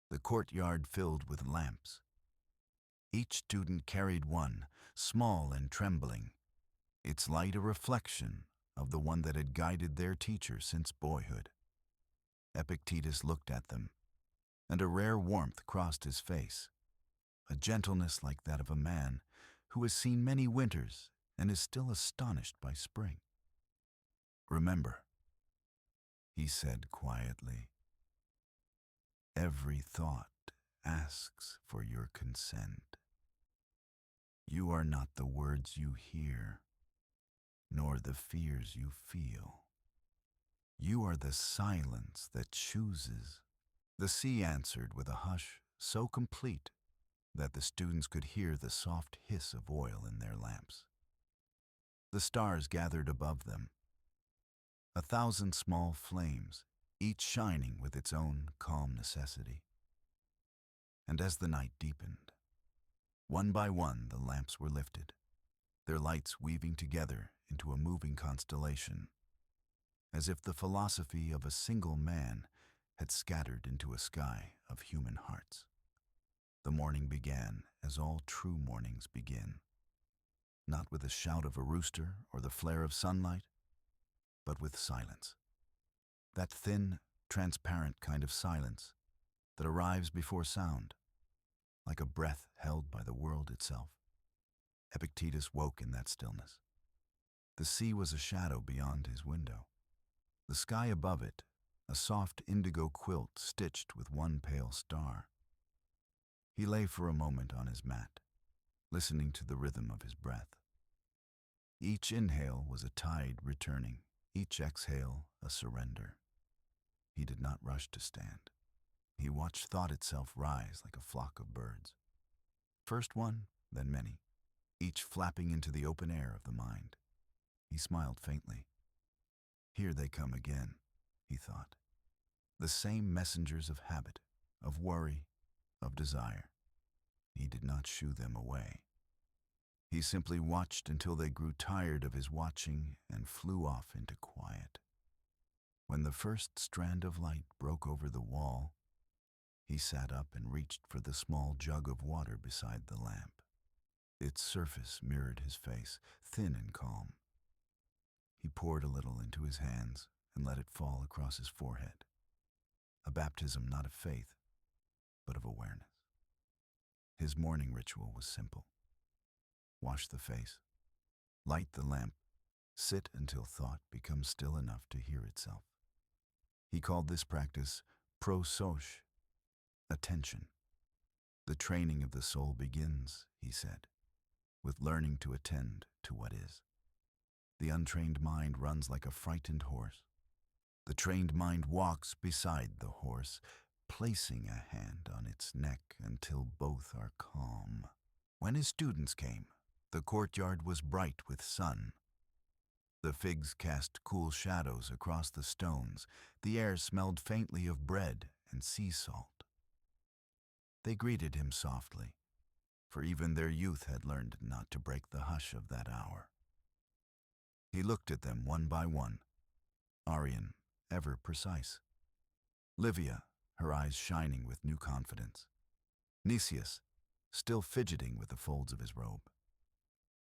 the courtyard filled with lamps. Each student carried one, small and trembling, its light a reflection of the one that had guided their teacher since boyhood. Epictetus looked at them, and a rare warmth crossed his face, a gentleness like that of a man who has seen many winters and is still astonished by spring. "Remember," he said quietly, "every thought asks for your consent. You are not the words you hear, nor the fears you feel. You are the silence that chooses." The sea answered with a hush so complete that the students could hear the soft hiss of oil in their lamps. The stars gathered above them, 1,000 small flames, each shining with its own calm necessity. And as the night deepened, one by one the lamps were lifted, their lights weaving together into a moving constellation, as if the philosophy of a single man had scattered into a sky of human hearts. The morning began as all true mornings begin, not with the shout of a rooster or the flare of sunlight, but with silence. That thin, transparent kind of silence that arrives before sound, like a breath held by the world itself. Epictetus woke in that stillness. The sea was a shadow beyond his window. The sky above it, a soft indigo quilt stitched with one pale star. He lay for a moment on his mat, listening to the rhythm of his breath. Each inhale was a tide returning, each exhale a surrender. He did not rush to stand. He watched thought itself rise like a flock of birds. First one, then many, each flapping into the open air of the mind. He smiled faintly. Here they come again, he thought. The same messengers of habit, of worry, of desire. He did not shoo them away. He simply watched until they grew tired of his watching and flew off into quiet. When the first strand of light broke over the wall, he sat up and reached for the small jug of water beside the lamp. Its surface mirrored his face, thin and calm. He poured a little into his hands and let it fall across his forehead. A baptism not of faith, but of awareness. His morning ritual was simple. Wash the face, light the lamp, sit until thought becomes still enough to hear itself. He called this practice prosoche, attention. The training of the soul begins, he said, with learning to attend to what is. The untrained mind runs like a frightened horse. The trained mind walks beside the horse, placing a hand on its neck until both are calm. When his students came, the courtyard was bright with sun. The figs cast cool shadows across the stones. The air smelled faintly of bread and sea salt. They greeted him softly, for even their youth had learned not to break the hush of that hour. He looked at them one by one, Arian, ever precise. Livia, her eyes shining with new confidence. Nicias, still fidgeting with the folds of his robe.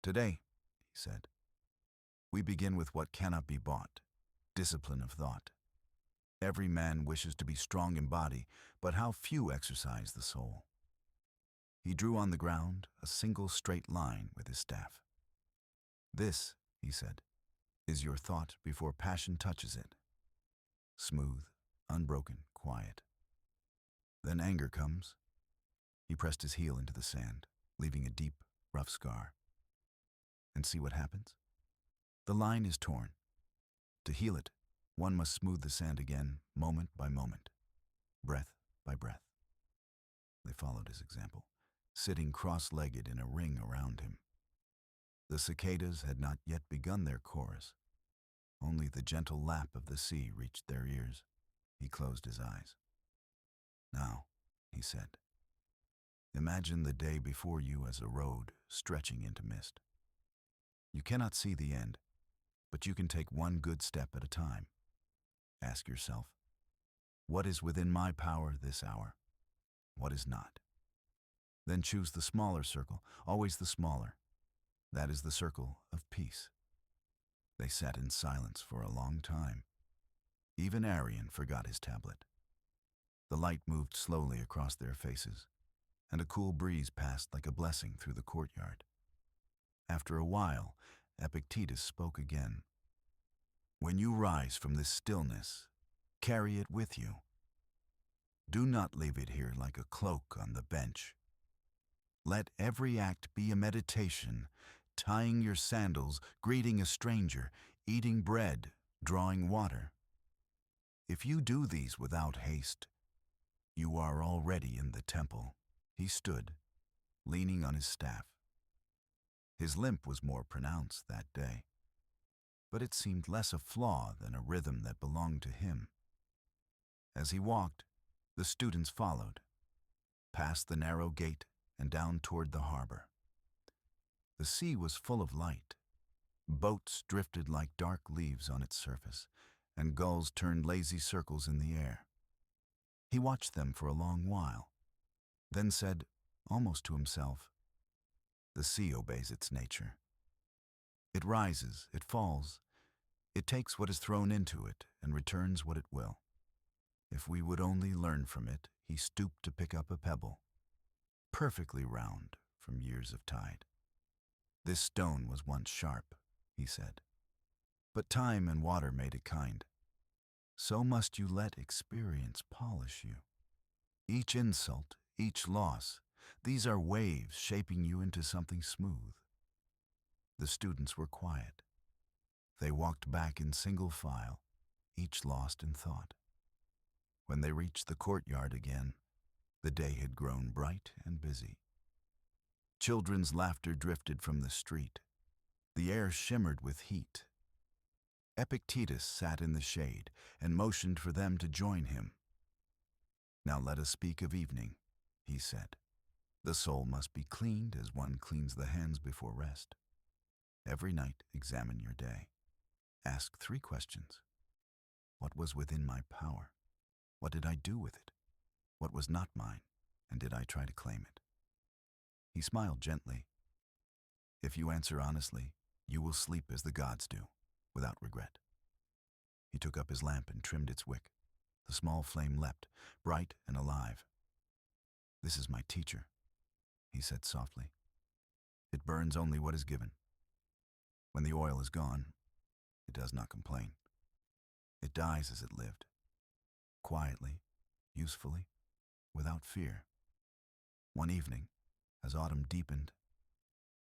Today, he said, we begin with what cannot be bought, discipline of thought. Every man wishes to be strong in body, but how few exercise the soul. He drew on the ground a single straight line with his staff. This, he said, is your thought before passion touches it. Smooth, unbroken, quiet. Then anger comes. He pressed his heel into the sand, leaving a deep, rough scar. And see what happens? The line is torn. To heal it, one must smooth the sand again, moment by moment, breath by breath. They followed his example, sitting cross-legged in a ring around him. The cicadas had not yet begun their chorus. Only the gentle lap of the sea reached their ears. He closed his eyes. Now, he said, imagine the day before you as a road stretching into mist. You cannot see the end, but you can take one good step at a time. Ask yourself, what is within my power this hour? What is not? Then choose the smaller circle, always the smaller. That is the circle of peace. They sat in silence for a long time. Even Arian forgot his tablet. The light moved slowly across their faces, and a cool breeze passed like a blessing through the courtyard. After a while, Epictetus spoke again. When you rise from this stillness, carry it with you. Do not leave it here like a cloak on the bench. Let every act be a meditation, tying your sandals, greeting a stranger, eating bread, drawing water. If you do these without haste, you are already in the temple. He stood, leaning on his staff. His limp was more pronounced that day. but it seemed less a flaw than a rhythm that belonged to him. As he walked, the students followed, past the narrow gate and down toward the harbor. The sea was full of light. Boats drifted like dark leaves on its surface, and gulls turned lazy circles in the air. He watched them for a long while, then said, almost to himself, "The sea obeys its nature. It rises, it falls, it takes what is thrown into it and returns what it will. If we would only learn from it." He stooped to pick up a pebble, perfectly round from years of tide. "This stone was once sharp," he said, "but time and water made it kind. So must you let experience polish you. Each insult, each loss, these are waves shaping you into something smooth." The students were quiet. They walked back in single file, each lost in thought. When they reached the courtyard again, the day had grown bright and busy. Children's laughter drifted from the street. The air shimmered with heat. Epictetus sat in the shade and motioned for them to join him. "Now let us speak of evening," he said. "The soul must be cleaned as one cleans the hands before rest. Every night examine your day. Ask 3 questions. What was within my power? What did I do with it? What was not mine, and did I try to claim it?" He smiled gently. "If you answer honestly, you will sleep as the gods do, without regret." He took up his lamp and trimmed its wick. The small flame leapt, bright and alive. "This is my teacher," he said softly. "It burns only what is given. When the oil is gone, it does not complain. It dies as it lived, quietly, usefully, without fear." One evening, as autumn deepened,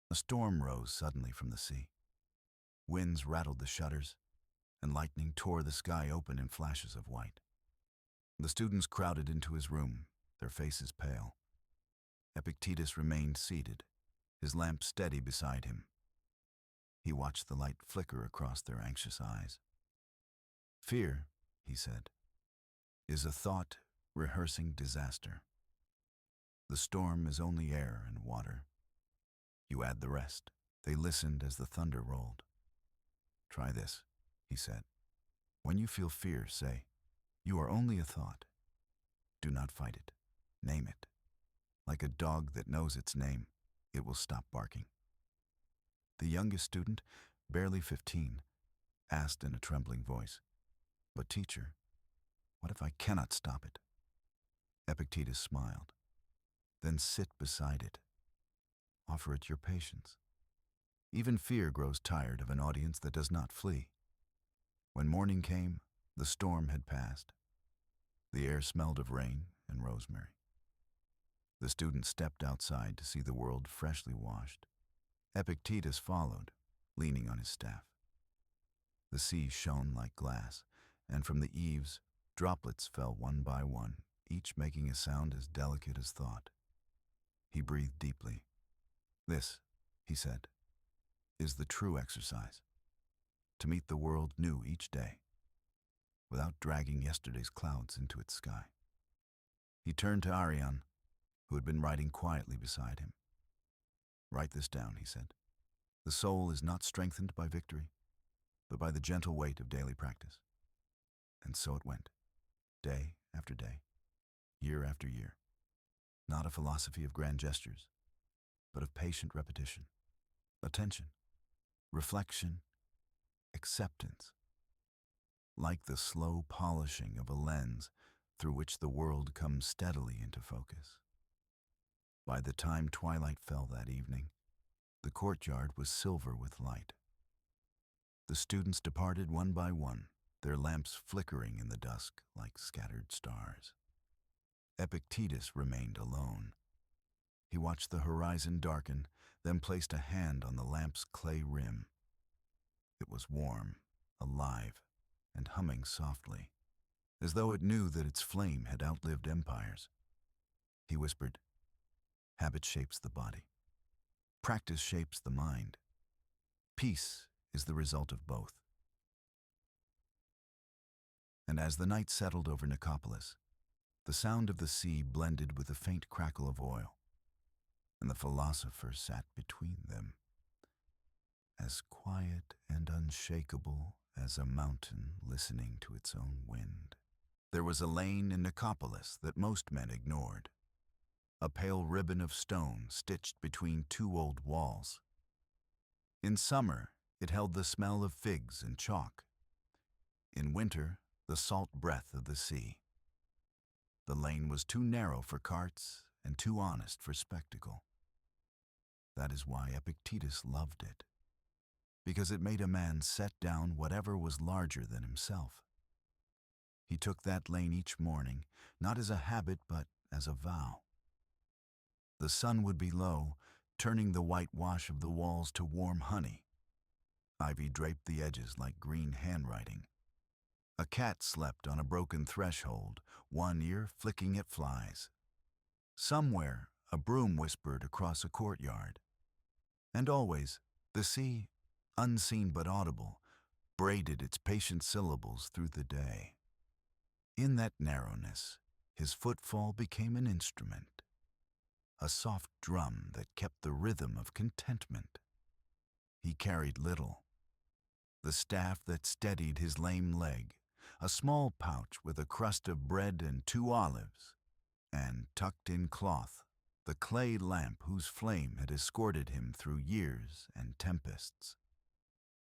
a storm rose suddenly from the sea. Winds rattled the shutters, and lightning tore the sky open in flashes of white. The students crowded into his room, their faces pale. Epictetus remained seated, his lamp steady beside him. He watched the light flicker across their anxious eyes. "Fear," he said, "is a thought rehearsing disaster. The storm is only air and water. You add the rest." They listened as the thunder rolled. "Try this," he said. "When you feel fear, say, 'You are only a thought.' Do not fight it. Name it. Like a dog that knows its name, it will stop barking." The youngest student, barely 15, asked in a trembling voice, "But teacher, what if I cannot stop it?" Epictetus smiled. "Then sit beside it. Offer it your patience. Even fear grows tired of an audience that does not flee." When morning came, the storm had passed. The air smelled of rain and rosemary. The student stepped outside to see the world freshly washed. Epictetus followed, leaning on his staff. The sea shone like glass, and from the eaves, droplets fell one by one, each making a sound as delicate as thought. He breathed deeply. "This," he said, "is the true exercise. To meet the world new each day, without dragging yesterday's clouds into its sky." He turned to Arion, who had been writing quietly beside him. "Write this down," he said. "The soul is not strengthened by victory, but by the gentle weight of daily practice." And so it went, day after day, year after year. Not a philosophy of grand gestures, but of patient repetition, attention, reflection, acceptance, like the slow polishing of a lens through which the world comes steadily into focus. By the time twilight fell that evening, the courtyard was silver with light. The students departed one by one, their lamps flickering in the dusk like scattered stars. Epictetus remained alone. He watched the horizon darken, then placed a hand on the lamp's clay rim. It was warm, alive, and humming softly, as though it knew that its flame had outlived empires. He whispered, "Habit shapes the body. Practice shapes the mind. Peace is the result of both. And as the night settled over Nicopolis, the sound of the sea blended with the faint crackle of oil, and the philosopher sat between them, as quiet and unshakable as a mountain listening to its own wind. There was a lane in Nicopolis that most men ignored, a pale ribbon of stone stitched between two old walls. In summer, it held the smell of figs and chalk. In winter, the salt breath of the sea. The lane was too narrow for carts and too honest for spectacle. That is why Epictetus loved it, because it made a man set down whatever was larger than himself. He took that lane each morning, not as a habit but as a vow. The sun would be low, turning the whitewash of the walls to warm honey. Ivy draped the edges like green handwriting. A cat slept on a broken threshold, one ear flicking at flies. Somewhere, a broom whispered across a courtyard. And always, the sea, unseen but audible, braided its patient syllables through the day. In that narrowness, his footfall became an instrument, a soft drum that kept the rhythm of contentment. He carried little: the staff that steadied his lame leg, a small pouch with a crust of bread and 2 olives, and, tucked in cloth, the clay lamp whose flame had escorted him through years and tempests.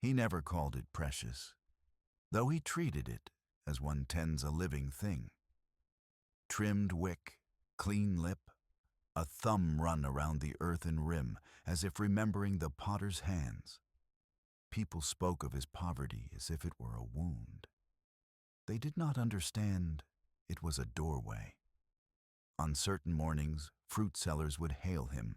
He never called it precious, though he treated it as one tends a living thing. Trimmed wick, clean lip, a thumb run around the earthen rim as if remembering the potter's hands. People spoke of his poverty as if it were a wound. They did not understand it was a doorway. On certain mornings, fruit sellers would hail him,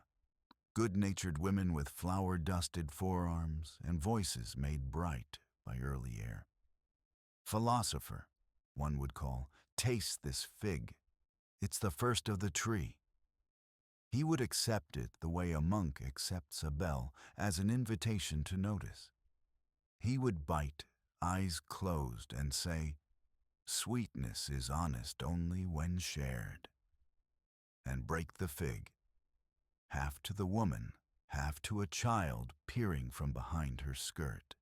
good-natured women with flour-dusted forearms and voices made bright by early air. Philosopher, one would call, taste this fig. It's the first of the tree. He would accept it the way a monk accepts a bell, as an invitation to notice. He would bite, eyes closed, and say, "Sweetness is honest only when shared," and break the fig, half to the woman, half to a child peering from behind her skirt.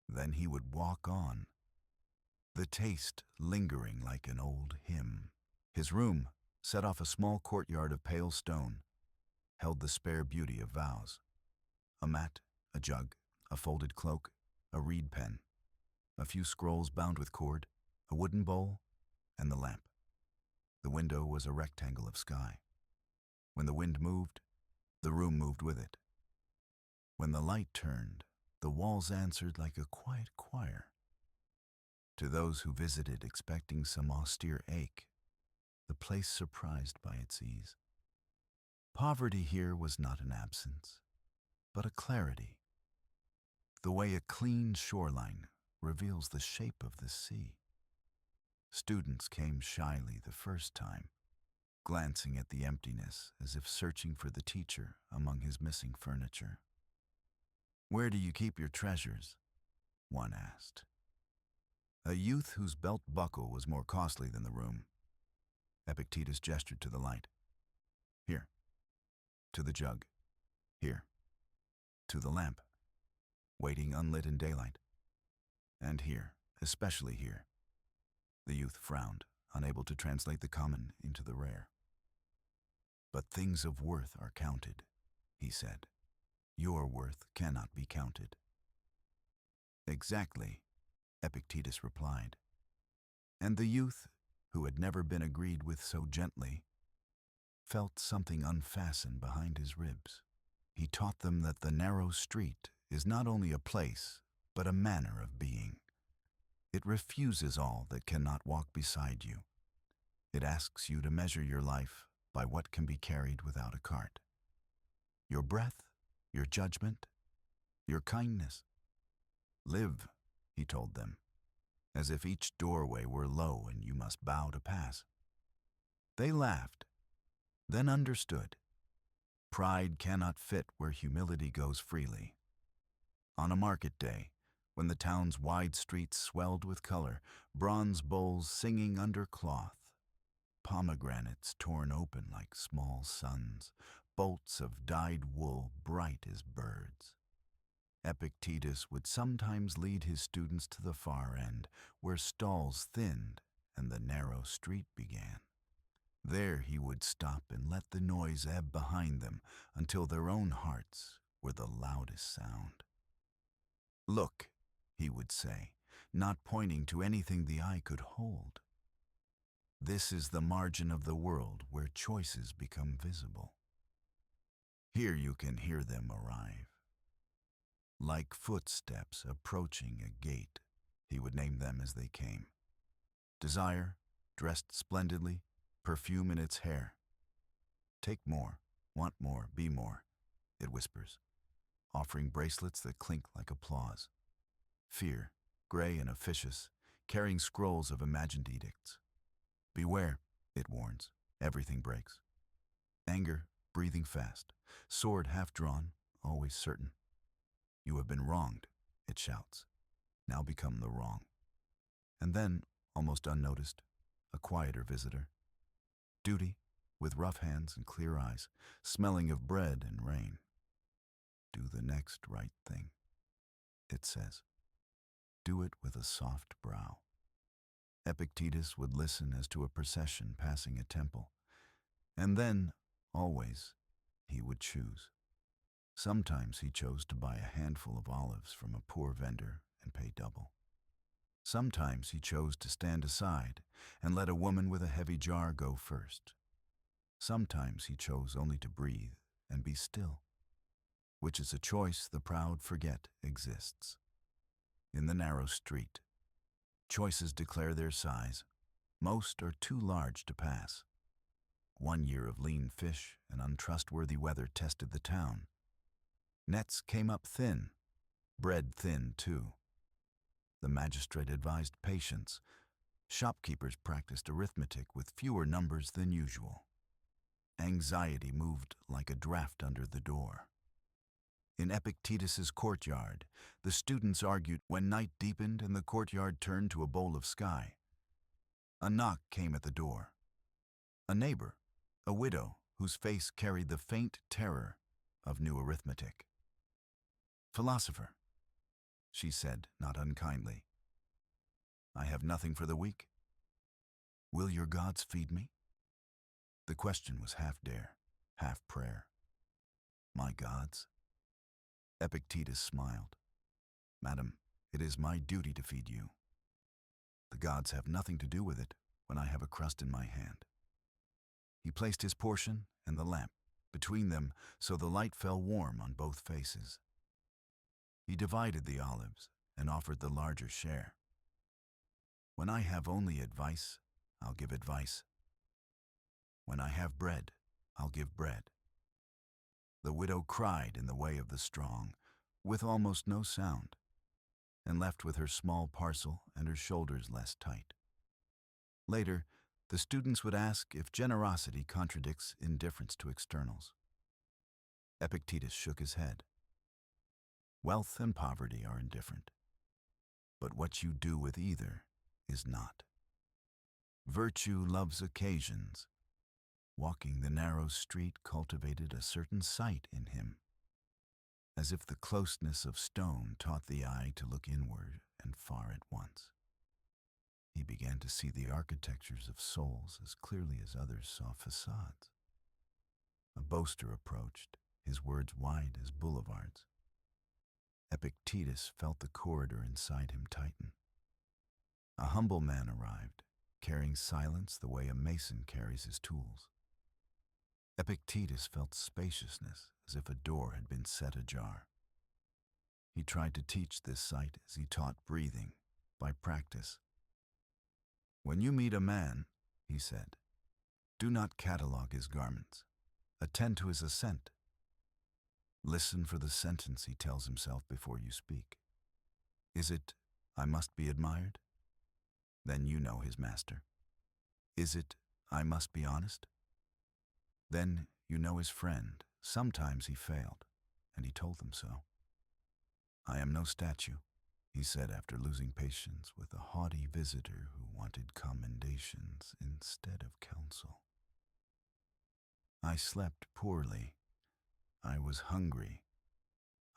Then he would walk on, the taste lingering like an old hymn. His room, set off a small courtyard of pale stone, held the spare beauty of vows: a mat, a jug, a folded cloak, a reed pen, a few scrolls bound with cord, a wooden bowl, and the lamp. The window was a rectangle of sky. When the wind moved, the room moved with it. When the light turned, the walls answered like a quiet choir. To those who visited expecting some austere ache, the place surprised by its ease. Poverty here was not an absence, but a clarity, the way a clean shoreline reveals the shape of the sea. Students came shyly the first time, glancing at the emptiness as if searching for the teacher among his missing furniture. "Where do you keep your treasures?" one asked. A youth whose belt buckle was more costly than the room. Epictetus gestured to the light. "Here." To the jug. "Here." To the lamp, waiting unlit in daylight. "And here, especially here." The youth frowned, unable to translate the common into the rare. "But things of worth are counted," he said. "Your worth cannot be counted." "Exactly," Epictetus replied. And the youth, who had never been agreed with so gently, felt something unfasten behind his ribs. He taught them that the narrow street is not only a place, but a manner of being. It refuses all that cannot walk beside you. It asks you to measure your life by what can be carried without a cart. Your breath, your judgment, your kindness. Live, he told them, as if each doorway were low and you must bow to pass. They laughed, then understood. Pride cannot fit where humility goes freely. On a market day, when the town's wide streets swelled with color, bronze bowls singing under cloth, pomegranates torn open like small suns, bolts of dyed wool bright as birds. Epictetus would sometimes lead his students to the far end, where stalls thinned and the narrow street began. There he would stop and let the noise ebb behind them until their own hearts were the loudest sound. "Look," he would say, not pointing to anything the eye could hold. "This is the margin of the world where choices become visible. Here you can hear them arrive. Like footsteps approaching a gate," he would name them as they came. Desire, dressed splendidly, perfume in its hair. "Take more, want more, be more," it whispers, offering bracelets that clink like applause. Fear, gray and officious, carrying scrolls of imagined edicts. "Beware," it warns, "everything breaks." Anger, breathing fast, sword half drawn, always certain. "You have been wronged," it shouts, "now become the wrong." And then, almost unnoticed, a quieter visitor. Duty, with rough hands and clear eyes, smelling of bread and rain. "Do the next right thing," it says. "Do it with a soft brow." Epictetus would listen as to a procession passing a temple. And then, always, he would choose. Sometimes he chose to buy a handful of olives from a poor vendor and pay double. Sometimes he chose to stand aside and let a woman with a heavy jar go first. Sometimes he chose only to breathe and be still, which is a choice the proud forget exists. In the narrow street, choices declare their size. Most are too large to pass. 1 year of lean fish and untrustworthy weather tested the town. Nets came up thin, bread thin too. The magistrate advised patience. Shopkeepers practiced arithmetic with fewer numbers than usual. Anxiety moved like a draft under the door. In Epictetus's courtyard, the students argued when night deepened and the courtyard turned to a bowl of sky. A knock came at the door. A neighbor, a widow whose face carried the faint terror of new arithmetic. "Philosopher," she said, not unkindly, "I have nothing for the week. Will your gods feed me?" The question was half dare, half prayer. "My gods?" Epictetus smiled. "Madam, it is my duty to feed you. The gods have nothing to do with it when I have a crust in my hand." He placed his portion and the lamp between them so the light fell warm on both faces. He divided the olives and offered the larger share. "When I have only advice, I'll give advice. When I have bread, I'll give bread." The widow cried in the way of the strong, with almost no sound, and left with her small parcel and her shoulders less tight. Later, the students would ask if generosity contradicts indifference to externals. Epictetus shook his head. "Wealth and poverty are indifferent, but what you do with either is not. Virtue loves occasions. Walking the narrow street cultivated a certain sight in him, as if the closeness of stone taught the eye to look inward and far at once. He began to see the architectures of souls as clearly as others saw facades. A boaster approached, his words wide as boulevards. Epictetus felt the corridor inside him tighten. A humble man arrived, carrying silence the way a mason carries his tools. Epictetus felt spaciousness as if a door had been set ajar. He tried to teach this sight as he taught breathing, by practice. "When you meet a man," he said, "do not catalogue his garments. Attend to his assent. Listen for the sentence he tells himself before you speak. Is it, 'I must be admired'? Then you know his master. Is it, 'I must be honest'? Then you know his friend. Sometimes he failed, and he told them so. I am no statue. he said after losing patience with a haughty visitor who wanted commendations instead of counsel. I slept poorly. I was hungry.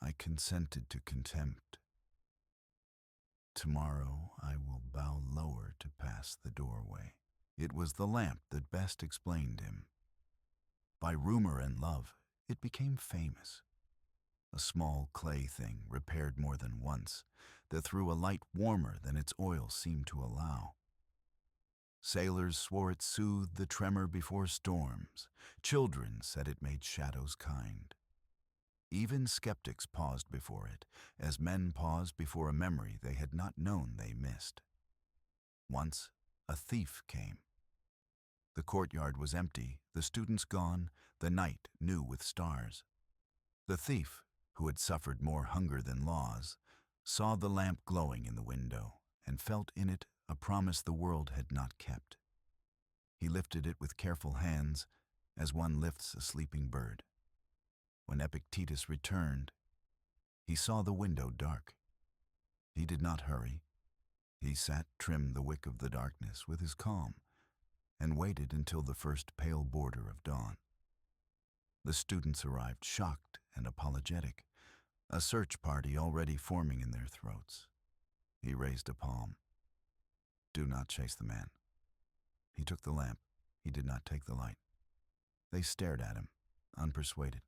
I consented to contempt. Tomorrow I will bow lower to pass the doorway. It was the lamp that best explained him. By rumor and love, it became famous. A small clay thing repaired more than once that threw a light warmer than its oil seemed to allow. Sailors swore it soothed the tremor before storms. Children said it made shadows kind. Even skeptics paused before it, as men paused before a memory they had not known they missed. Once, a thief came. The courtyard was empty, the students gone, the night new with stars. The thief, who had suffered more hunger than laws, saw the lamp glowing in the window and felt in it a promise the world had not kept. He lifted it with careful hands, as one lifts a sleeping bird. When Epictetus returned, he saw the window dark. He did not hurry. He sat, trimmed the wick of the darkness with his calm, and waited until the first pale border of dawn. The students arrived shocked and apologetic, a search party already forming in their throats. He raised a palm. Do not chase the man. He took the lamp. He did not take the light. They stared at him, unpersuaded.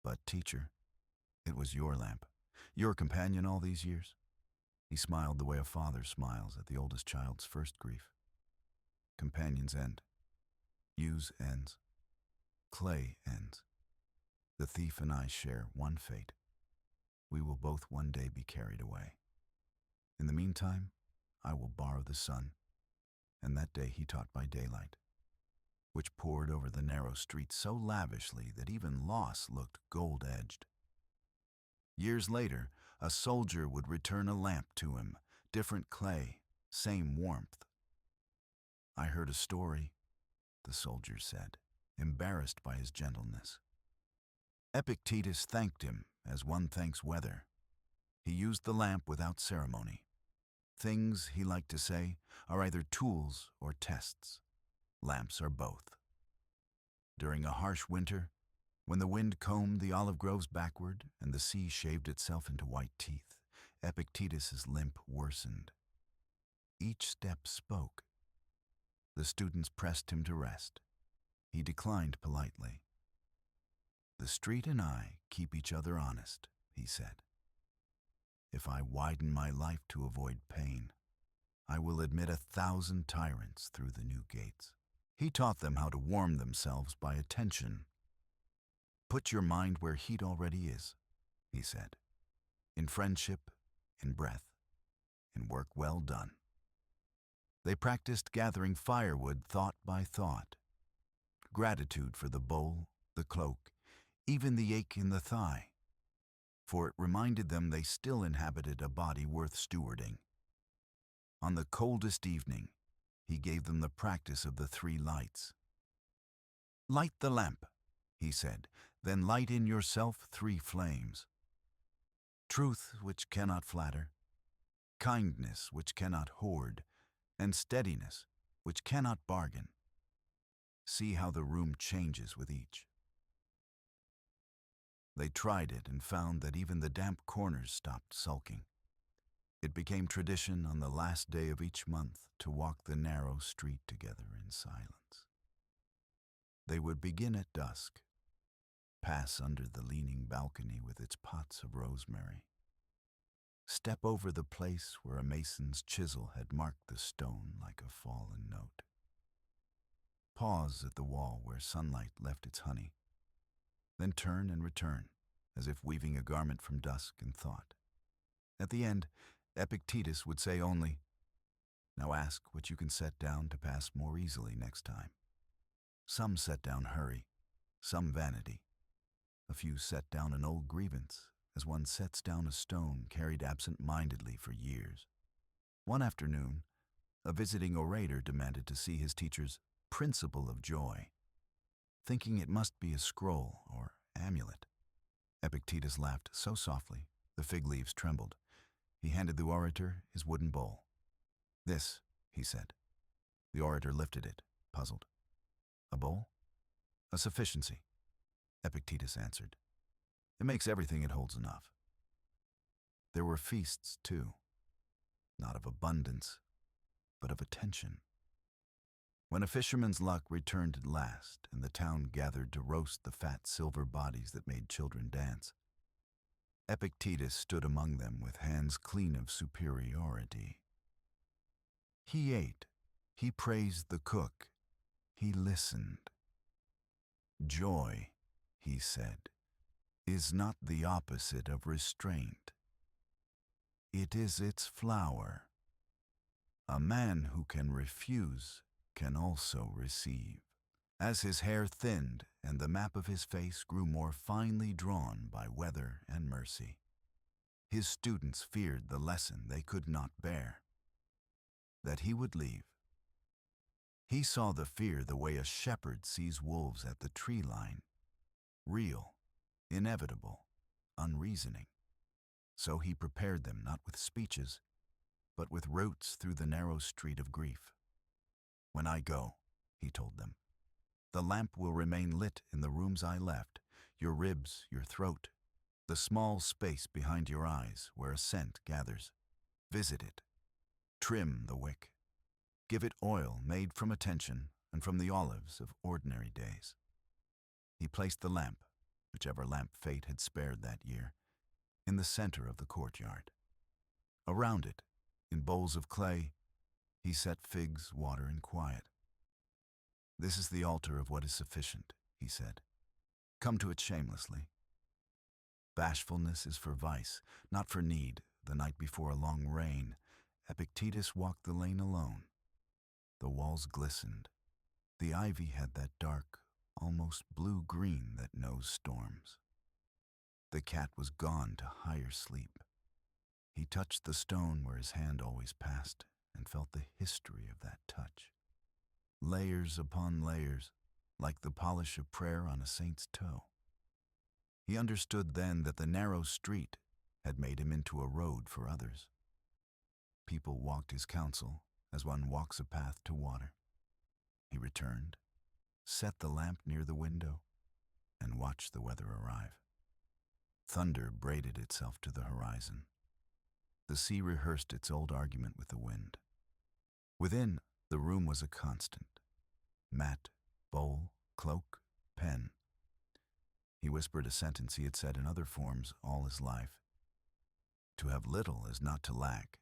But, teacher, it was your lamp, your companion all these years. He smiled the way a father smiles at the oldest child's first grief. Companions end. Use ends. Clay ends. The thief and I share one fate. We will both one day be carried away. In the meantime, I will borrow the sun. And that day he taught by daylight, which poured over the narrow street so lavishly that even loss looked gold-edged. Years later, a soldier would return a lamp to him, different clay, same warmth. I heard a story, the soldier said, embarrassed by his gentleness. Epictetus thanked him as one thanks weather. He used the lamp without ceremony. Things, he liked to say, are either tools or tests. Lamps are both. During a harsh winter, when the wind combed the olive groves backward and the sea shaved itself into white teeth, Epictetus's limp worsened. Each step spoke. The students pressed him to rest. He declined politely. The street and I keep each other honest, he said. If I widen my life to avoid pain, I will admit 1,000 tyrants through the new gates. He taught them how to warm themselves by attention. Put your mind where heat already is, he said, in friendship, in breath, in work well done. They practiced gathering firewood thought by thought, gratitude for the bowl, the cloak, even the ache in the thigh, for it reminded them they still inhabited a body worth stewarding. On the coldest evening, he gave them the practice of the 3 lights. Light the lamp, he said, then light in yourself 3 flames. Truth which cannot flatter, kindness which cannot hoard, and steadiness which cannot bargain. See how the room changes with each. They tried it and found that even the damp corners stopped sulking. It became tradition on the last day of each month to walk the narrow street together in silence. They would begin at dusk, pass under the leaning balcony with its pots of rosemary, step over the place where a mason's chisel had marked the stone like a fallen note, pause at the wall where sunlight left its honey, then turn and return, as if weaving a garment from dusk and thought. At the end, Epictetus would say only, "Now ask what you can set down to pass more easily next time." Some set down hurry, some vanity. A few set down an old grievance, as one sets down a stone carried absent-mindedly for years. One afternoon, a visiting orator demanded to see his teacher's principle of joy, thinking it must be a scroll or amulet. Epictetus laughed so softly, the fig leaves trembled. He handed the orator his wooden bowl. "This," he said. The orator lifted it, puzzled. "A bowl?" "A sufficiency," Epictetus answered. "It makes everything it holds enough." There were feasts, too, not of abundance, but of attention. When a fisherman's luck returned at last, and the town gathered to roast the fat silver bodies that made children dance, Epictetus stood among them with hands clean of superiority. He ate, he praised the cook, he listened. "Joy," he said, "is not the opposite of restraint. It is its flower. A man who can refuse can also receive." As his hair thinned and the map of his face grew more finely drawn by weather and mercy, his students feared the lesson they could not bear, that he would leave. He saw the fear the way a shepherd sees wolves at the tree line, real, inevitable, unreasoning. So he prepared them not with speeches, but with routes through the narrow street of grief. "When I go," he told them, "the lamp will remain lit in the rooms I left, your ribs, your throat, the small space behind your eyes where a scent gathers. Visit it. Trim the wick. Give it oil made from attention and from the olives of ordinary days." He placed the lamp, whichever lamp fate had spared that year, in the center of the courtyard. Around it, in bowls of clay, he set figs, water, and quiet. "This is the altar of what is sufficient," he said. "Come to it shamelessly. Bashfulness is for vice, not for need." The night before a long rain, Epictetus walked the lane alone. The walls glistened. The ivy had that dark, almost blue-green that knows storms. The cat was gone to higher sleep. He touched the stone where his hand always passed and felt the history of that touch. Layers upon layers, like the polish of prayer on a saint's toe. He understood then that the narrow street had made him into a road for others. People walked his counsel as one walks a path to water. He returned, set the lamp near the window, and watched the weather arrive. Thunder braided itself to the horizon. The sea rehearsed its old argument with the wind. Within, the room was a constant. Mat, bowl, cloak, pen. He whispered a sentence he had said in other forms all his life. To have little is not to lack.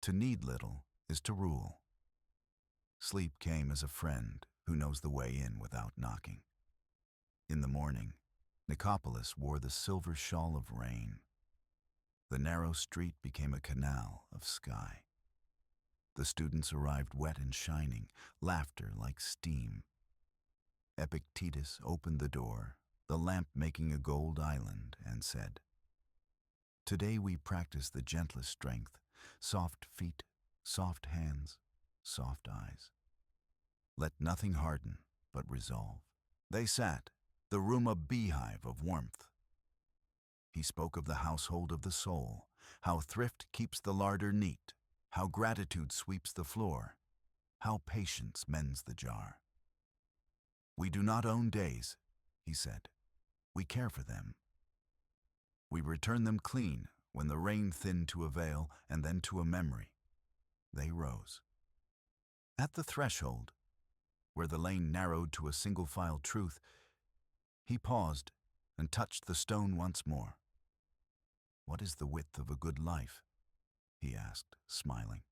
To need little is to rule. Sleep came as a friend who knows the way in without knocking. In the morning, Nicopolis wore the silver shawl of rain. The narrow street became a canal of sky. The students arrived wet and shining, laughter like steam. Epictetus opened the door, the lamp making a gold island, and said, "Today we practice the gentlest strength, soft feet, soft hands, soft eyes. Let nothing harden, but resolve." They sat, the room a beehive of warmth. He spoke of the household of the soul, how thrift keeps the larder neat, how gratitude sweeps the floor, how patience mends the jar. "We do not own days," he said. "We care for them. We return them clean when the rain thinned to a veil and then to a memory." They rose. At the threshold, where the lane narrowed to a single-file truth, he paused and touched the stone once more. "What is the width of a good life?" he asked, smiling.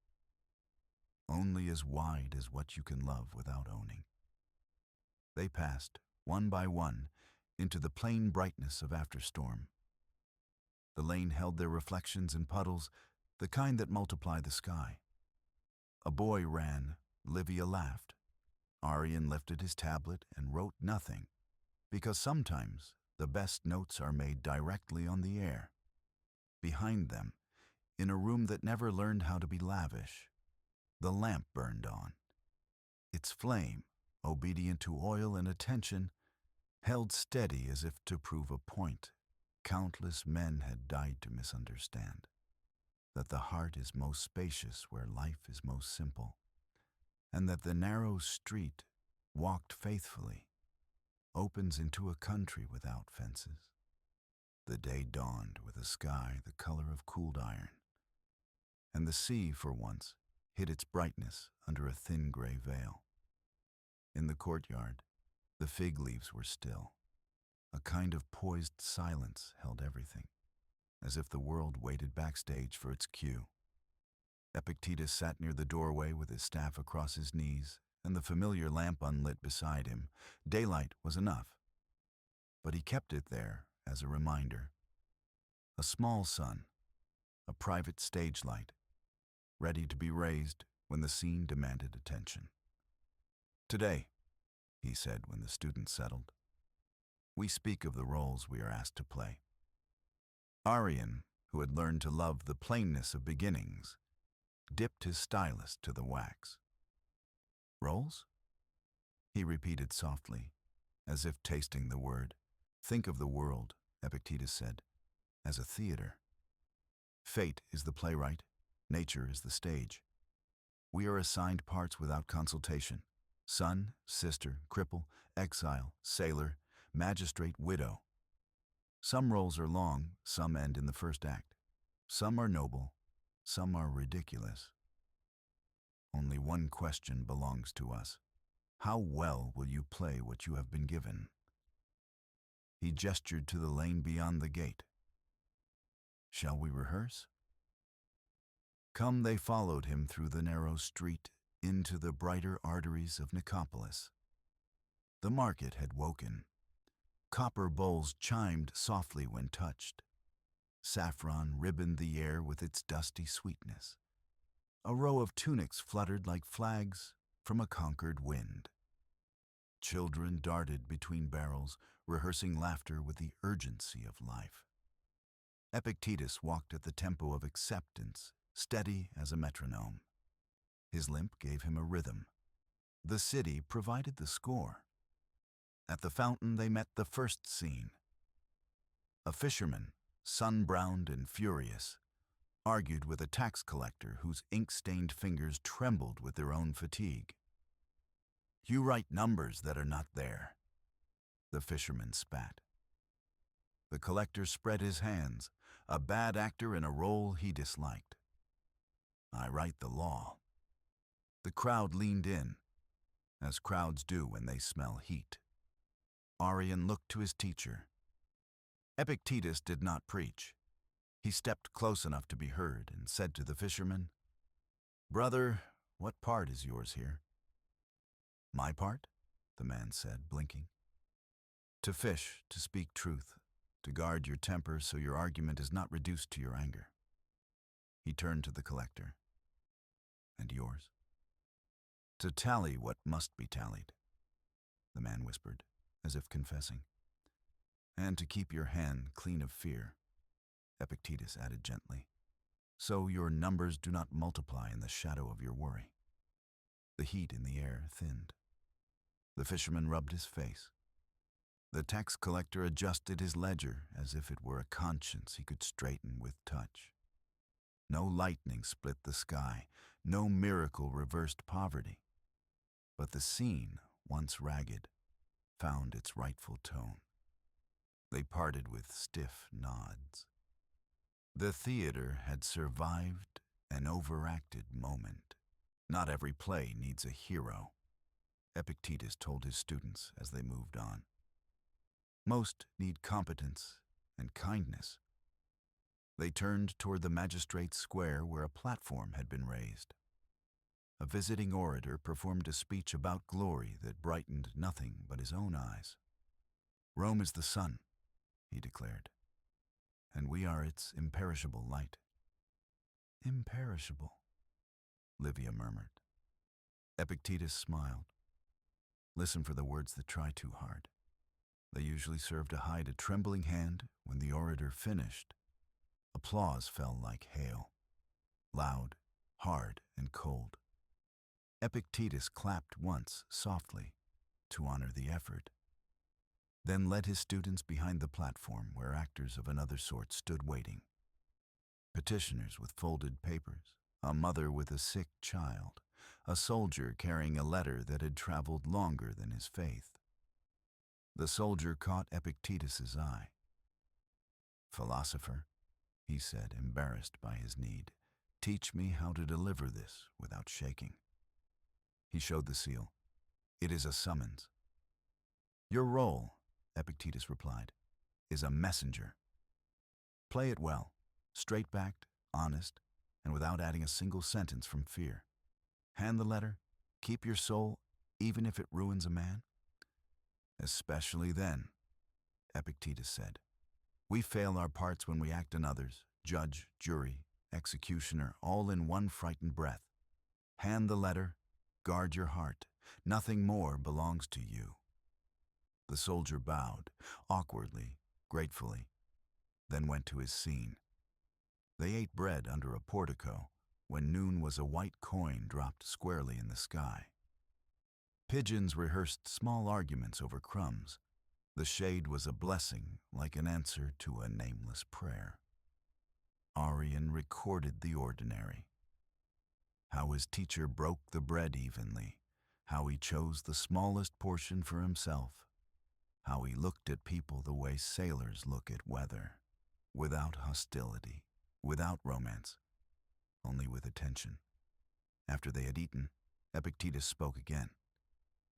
"Only as wide as what you can love without owning." They passed, one by one, into the plain brightness of after-storm. The lane held their reflections in puddles, the kind that multiply the sky. A boy ran, Livia laughed. Arian lifted his tablet and wrote nothing, because sometimes the best notes are made directly on the air. Behind them, in a room that never learned how to be lavish, the lamp burned on. Its flame, obedient to oil and attention, held steady as if to prove a point countless men had died to misunderstand. that the heart is most spacious where life is most simple, and that the narrow street, walked faithfully, opens into a country without fences. The day dawned with a sky the color of cooled iron, and the sea, for once, hid its brightness under a thin gray veil. In the courtyard, the fig leaves were still. A kind of poised silence held everything, as if the world waited backstage for its cue. Epictetus sat near the doorway with his staff across his knees and the familiar lamp unlit beside him. Daylight was enough, but he kept it there as a reminder. A small sun, a private stage light, ready to be raised when the scene demanded attention. "Today," he said when the students settled, "we speak of the roles we are asked to play." Arian, who had learned to love the plainness of beginnings, dipped his stylus to the wax. "Roles?" he repeated softly, as if tasting the word. "Think of the world," Epictetus said, "as a theater. Fate is the playwright, nature is the stage. We are assigned parts without consultation. Son, sister, cripple, exile, sailor, magistrate, widow. Some roles are long, some end in the first act. Some are noble, some are ridiculous. Only one question belongs to us. How well will you play what you have been given?" He gestured to the lane beyond the gate. "Shall we rehearse?" Come, they followed him through the narrow street into the brighter arteries of Nicopolis. The market had woken. Copper bowls chimed softly when touched. Saffron ribboned the air with its dusty sweetness. A row of tunics fluttered like flags from a conquered wind. Children darted between barrels, rehearsing laughter with the urgency of life. Epictetus walked at the tempo of acceptance, steady as a metronome. His limp gave him a rhythm. The city provided the score. At the fountain they met the first scene. A fisherman, sun-browned and furious, argued with a tax collector whose ink-stained fingers trembled with their own fatigue. "You write numbers that are not there," the fisherman spat. The collector spread his hands, a bad actor in a role he disliked. "I write the law." The crowd leaned in, as crowds do when they smell heat. Arian looked to his teacher. Epictetus did not preach. He stepped close enough to be heard and said to the fisherman, "Brother, what part is yours here?" "My part?" the man said, blinking. "To fish, to speak truth, to guard your temper so your argument is not reduced to your anger." He turned to the collector. "And yours?" "To tally what must be tallied," the man whispered, as if confessing. "And to keep your hand clean of fear," Epictetus added gently, "so your numbers do not multiply in the shadow of your worry." The heat in the air thinned. The fisherman rubbed his face. The tax collector adjusted his ledger as if it were a conscience he could straighten with touch. No lightning split the sky, no miracle reversed poverty. But the scene, once ragged, found its rightful tone. They parted with stiff nods. The theater had survived an overacted moment. Not every play needs a hero, Epictetus told his students as they moved on. Most need competence and kindness. They turned toward the magistrate's square where a platform had been raised. A visiting orator performed a speech about glory that brightened nothing but his own eyes. "Rome is the sun," he declared, "and we are its imperishable light." "Imperishable," Livia murmured. Epictetus smiled. Listen for the words that try too hard. They usually serve to hide a trembling hand. When the orator finished, applause fell like hail, loud, hard, and cold. Epictetus clapped once, softly, to honor the effort, then led his students behind the platform where actors of another sort stood waiting. Petitioners with folded papers, a mother with a sick child, a soldier carrying a letter that had traveled longer than his faith. The soldier caught Epictetus's eye. "Philosopher," he said, embarrassed by his need, "teach me how to deliver this without shaking." He showed the seal. "It is a summons." "Your role," Epictetus replied, "is a messenger. Play it well, straight-backed, honest, and without adding a single sentence from fear. Hand the letter, keep your soul, even if it ruins a man." "Especially then," Epictetus said. "We fail our parts when we act in others, judge, jury, executioner, all in one frightened breath. Hand the letter, guard your heart. Nothing more belongs to you." The soldier bowed, awkwardly, gratefully, then went to his scene. They ate bread under a portico when noon was a white coin dropped squarely in the sky. Pigeons rehearsed small arguments over crumbs. The shade was a blessing, like an answer to a nameless prayer. Arian recorded the ordinary. How his teacher broke the bread evenly, how he chose the smallest portion for himself, how he looked at people the way sailors look at weather, without hostility, without romance, only with attention. After they had eaten, Epictetus spoke again.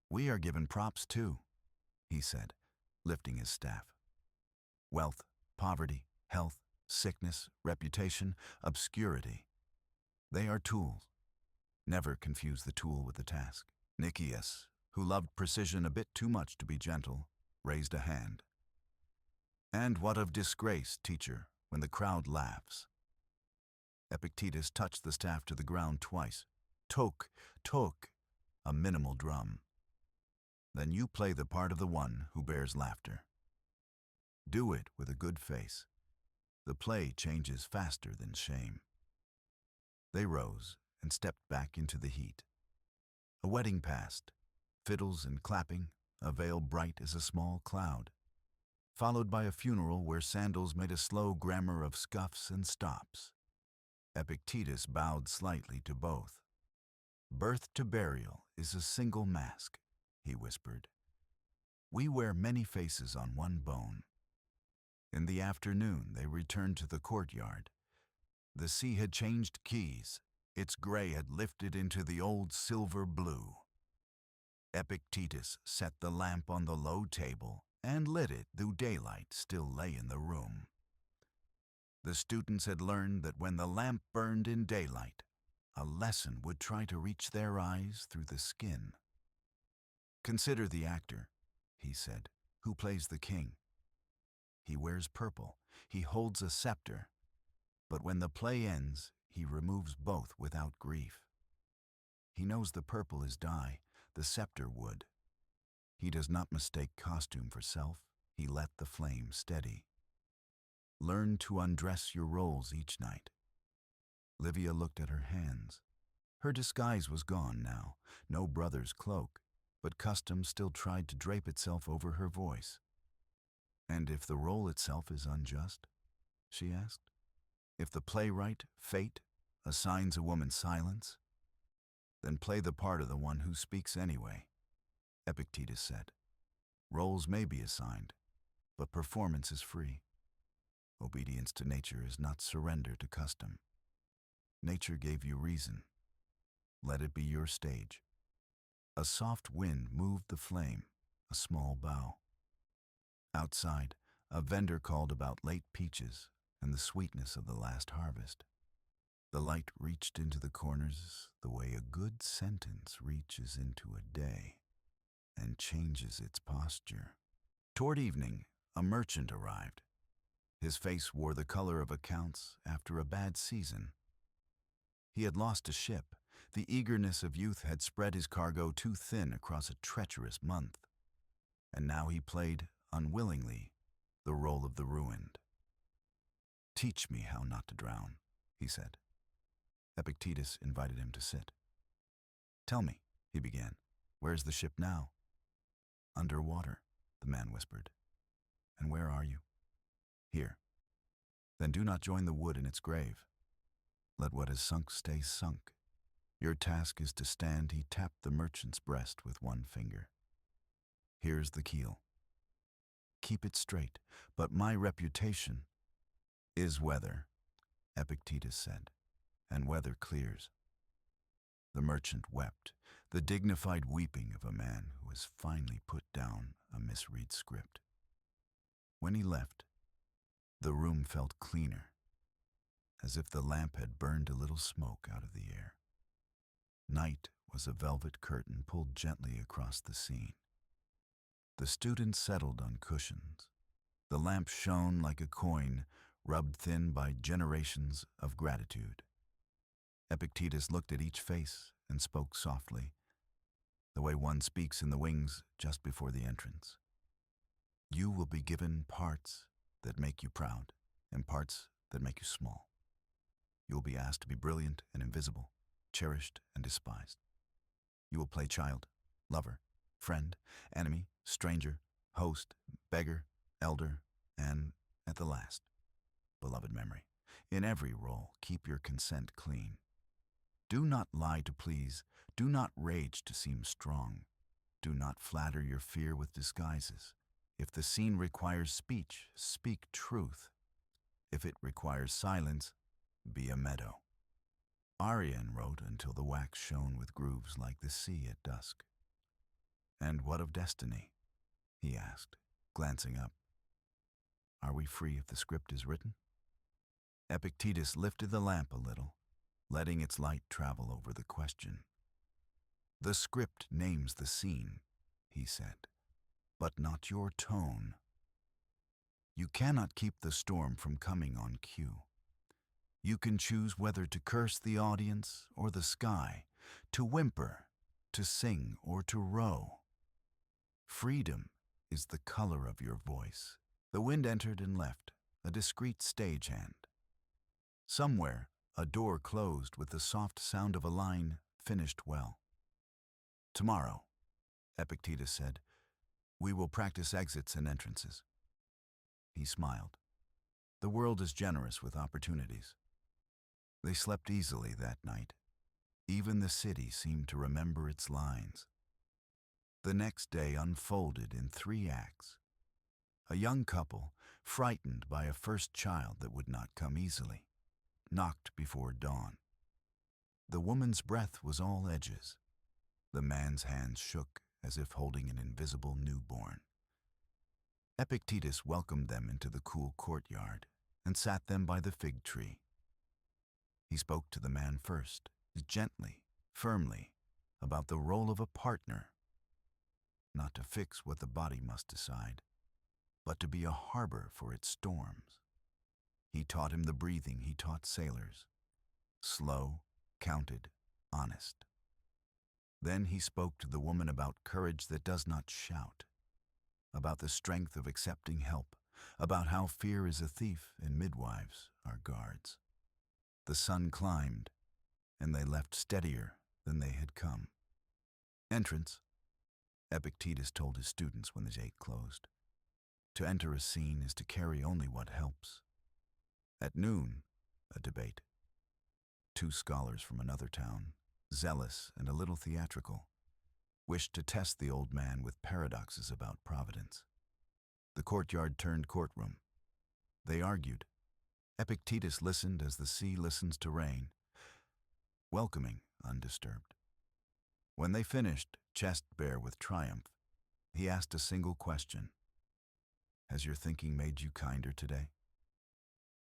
"We are given props too," he said, lifting his staff. "Wealth, poverty, health, sickness, reputation, obscurity. They are tools. Never confuse the tool with the task." Nicias, who loved precision a bit too much to be gentle, raised a hand. "And what of disgrace, teacher, when the crowd laughs?" Epictetus touched the staff to the ground twice. "Tok, tok," a minimal drum. "Then you play the part of the one who bears laughter. Do it with a good face. The play changes faster than shame." They rose and stepped back into the heat. A wedding passed, fiddles and clapping, a veil bright as a small cloud, followed by a funeral where sandals made a slow grammar of scuffs and stops. Epictetus bowed slightly to both. "Birth to burial is a single mask," he whispered. "We wear many faces on one bone." In the afternoon, they returned to the courtyard. The sea had changed keys. Its gray had lifted into the old silver blue. Epictetus set the lamp on the low table and lit it though daylight still lay in the room. The students had learned that when the lamp burned in daylight, a lesson would try to reach their eyes through the skin. "Consider the actor," he said, "who plays the king. He wears purple, he holds a scepter, but when the play ends, he removes both without grief. He knows the purple is dye, the scepter wood. He does not mistake costume for self, he let the flame steady. Learn to undress your roles each night." Livia looked at her hands. Her disguise was gone now, no brother's cloak, but custom still tried to drape itself over her voice. "And if the role itself is unjust?" she asked. "If the playwright, fate, assigns a woman silence? Then play the part of the one who speaks anyway," Epictetus said. "Roles may be assigned, but performance is free. Obedience to nature is not surrender to custom. Nature gave you reason. Let it be your stage." A soft wind moved the flame, a small bough. Outside, a vendor called about late peaches and the sweetness of the last harvest. The light reached into the corners the way a good sentence reaches into a day and changes its posture. Toward evening, a merchant arrived. His face wore the color of accounts after a bad season. He had lost a ship. The eagerness of youth had spread his cargo too thin across a treacherous month. And now he played, unwillingly, the role of the ruined. "Teach me how not to drown," he said. Epictetus invited him to sit. "Tell me," he began, "where's the ship now?" "Under water," the man whispered. "And where are you?" "Here." Then do not join the wood in its grave. Let what is sunk stay sunk. Your task is to stand. He tapped the merchant's breast with one finger. Here's the keel. Keep it straight, but my reputation is weather, Epictetus said, and weather clears. The merchant wept, the dignified weeping of a man who has finally put down a misread script. When he left, the room felt cleaner, as if the lamp had burned a little smoke out of the air. Night was a velvet curtain pulled gently across the scene. The students settled on cushions. The lamp shone like a coin rubbed thin by generations of gratitude. Epictetus looked at each face and spoke softly, the way one speaks in the wings just before the entrance. You will be given parts that make you proud and parts that make you small. You will be asked to be brilliant and invisible, cherished and despised. You will play child, lover, friend, enemy, stranger, host, beggar, elder, and, at the last, beloved memory. In every role, keep your consent clean. Do not lie to please. Do not rage to seem strong. Do not flatter your fear with disguises. If the scene requires speech, speak truth. If it requires silence, be a meadow. Arrian wrote until the wax shone with grooves like the sea at dusk. And what of destiny? He asked, glancing up. Are we free if the script is written? Epictetus lifted the lamp a little, letting its light travel over the question. The script names the scene, he said, but not your tone. You cannot keep the storm from coming on cue. You can choose whether to curse the audience or the sky, to whimper, to sing, or to row. Freedom is the color of your voice. The wind entered and left, a discreet stagehand. Somewhere, a door closed with the soft sound of a line finished well. Tomorrow, Epictetus said, we will practice exits and entrances. He smiled. The world is generous with opportunities. They slept easily that night. Even the city seemed to remember its lines. The next day unfolded in 3 acts. A young couple, frightened by a first child that would not come easily, knocked before dawn. The woman's breath was all edges. The man's hands shook as if holding an invisible newborn. Epictetus welcomed them into the cool courtyard and sat them by the fig tree. He spoke to the man first, gently, firmly, about the role of a partner, not to fix what the body must decide, but to be a harbor for its storms. He taught him the breathing he taught sailors, slow, counted, honest. Then he spoke to the woman about courage that does not shout, about the strength of accepting help, about how fear is a thief and midwives are guards. The sun climbed, and they left steadier than they had come. Entrance, Epictetus told his students when the gate closed. To enter a scene is to carry only what helps. At noon, a debate. 2 scholars from another town, zealous and a little theatrical, wished to test the old man with paradoxes about providence. The courtyard turned courtroom. They argued. Epictetus listened as the sea listens to rain, welcoming, undisturbed. When they finished, chest bare with triumph, he asked a single question. Has your thinking made you kinder today?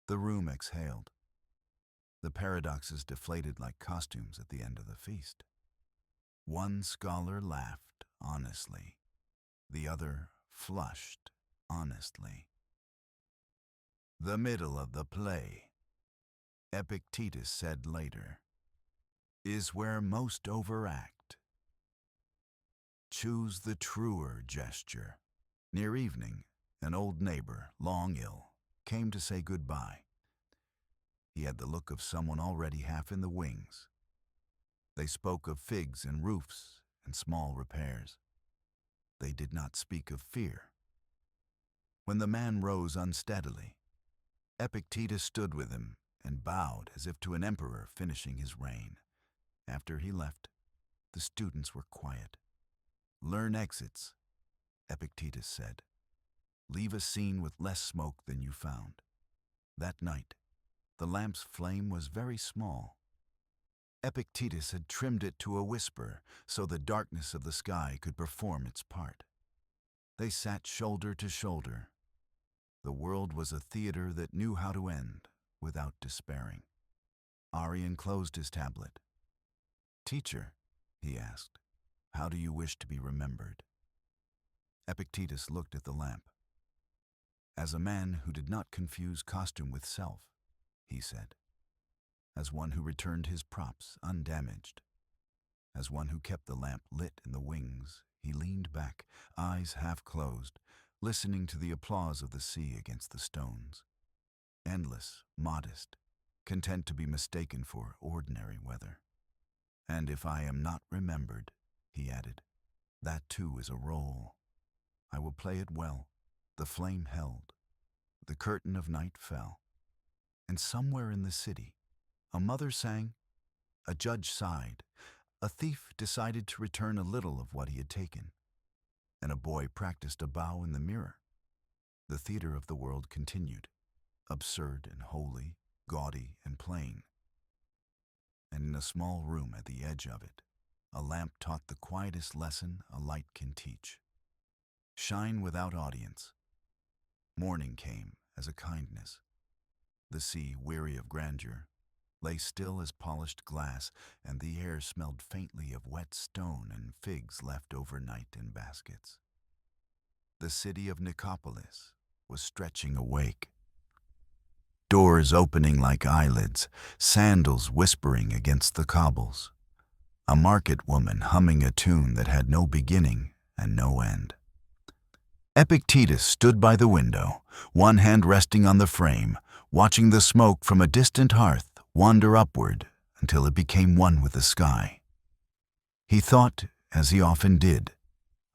The room exhaled. The paradoxes deflated like costumes at the end of the feast. One scholar laughed honestly. The other flushed honestly. The middle of the play, Epictetus said later, is where most overact. Choose the truer gesture. Near evening, an old neighbor, long ill, came to say goodbye. He had the look of someone already half in the wings. They spoke of figs and roofs and small repairs. They did not speak of fear. When the man rose unsteadily, Epictetus stood with him and bowed as if to an emperor finishing his reign. After he left, the students were quiet. "Learn exits," Epictetus said. "Leave a scene with less smoke than you found." That night, the lamp's flame was very small. Epictetus had trimmed it to a whisper so the darkness of the sky could perform its part. They sat shoulder to shoulder. The world was a theater that knew how to end without despairing. Arion closed his tablet. "Teacher," he asked, "how do you wish to be remembered?" Epictetus looked at the lamp. "As a man who did not confuse costume with self," he said. "As one who returned his props undamaged. As one who kept the lamp lit in the wings." He leaned back, eyes half closed, listening to the applause of the sea against the stones. Endless, modest, content to be mistaken for ordinary weather. "And if I am not remembered," he added, "that too is a role. I will play it well." The flame held. The curtain of night fell. And somewhere in the city, a mother sang, a judge sighed, a thief decided to return a little of what he had taken, and a boy practiced a bow in the mirror. The theater of the world continued, absurd and holy, gaudy and plain. And in a small room at the edge of it, a lamp taught the quietest lesson a light can teach. Shine without audience. Morning came as a kindness. The sea, weary of grandeur, lay still as polished glass, and the air smelled faintly of wet stone and figs left overnight in baskets. The city of Nicopolis was stretching awake. Doors opening like eyelids, sandals whispering against the cobbles. A market woman humming a tune that had no beginning and no end. Epictetus stood by the window, one hand resting on the frame, watching the smoke from a distant hearth wander upward until it became one with the sky. He thought, as he often did,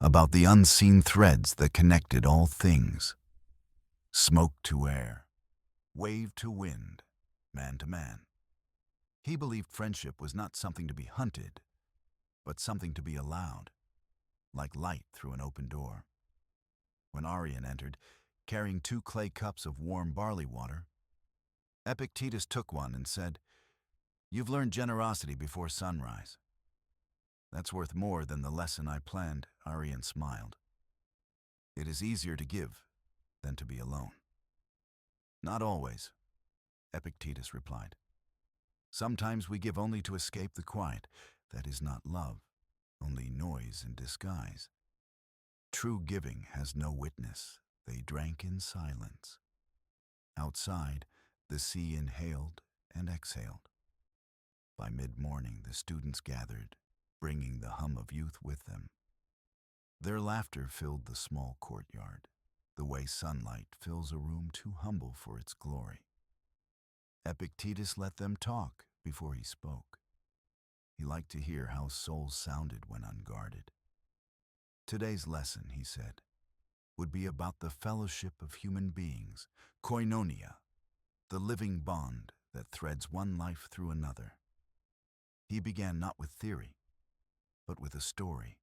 about the unseen threads that connected all things. Smoke to air, wave to wind, man to man. He believed friendship was not something to be hunted, but something to be allowed, like light through an open door. When Arion entered, carrying 2 clay cups of warm barley water, Epictetus took one and said, "You've learned generosity before sunrise." "That's worth more than the lesson I planned," Arion smiled. "It is easier to give than to be alone." "Not always," Epictetus replied. "Sometimes we give only to escape the quiet. That is not love, only noise in disguise. True giving has no witness. They drank in silence. Outside, the sea inhaled and exhaled. By mid-morning, the students gathered, bringing the hum of youth with them. Their laughter filled the small courtyard, the way sunlight fills a room too humble for its glory. Epictetus let them talk before he spoke. He liked to hear how souls sounded when unguarded. "Today's lesson," he said, "would be about the fellowship of human beings, koinonia, the living bond that threads one life through another." He began not with theory, but with a story.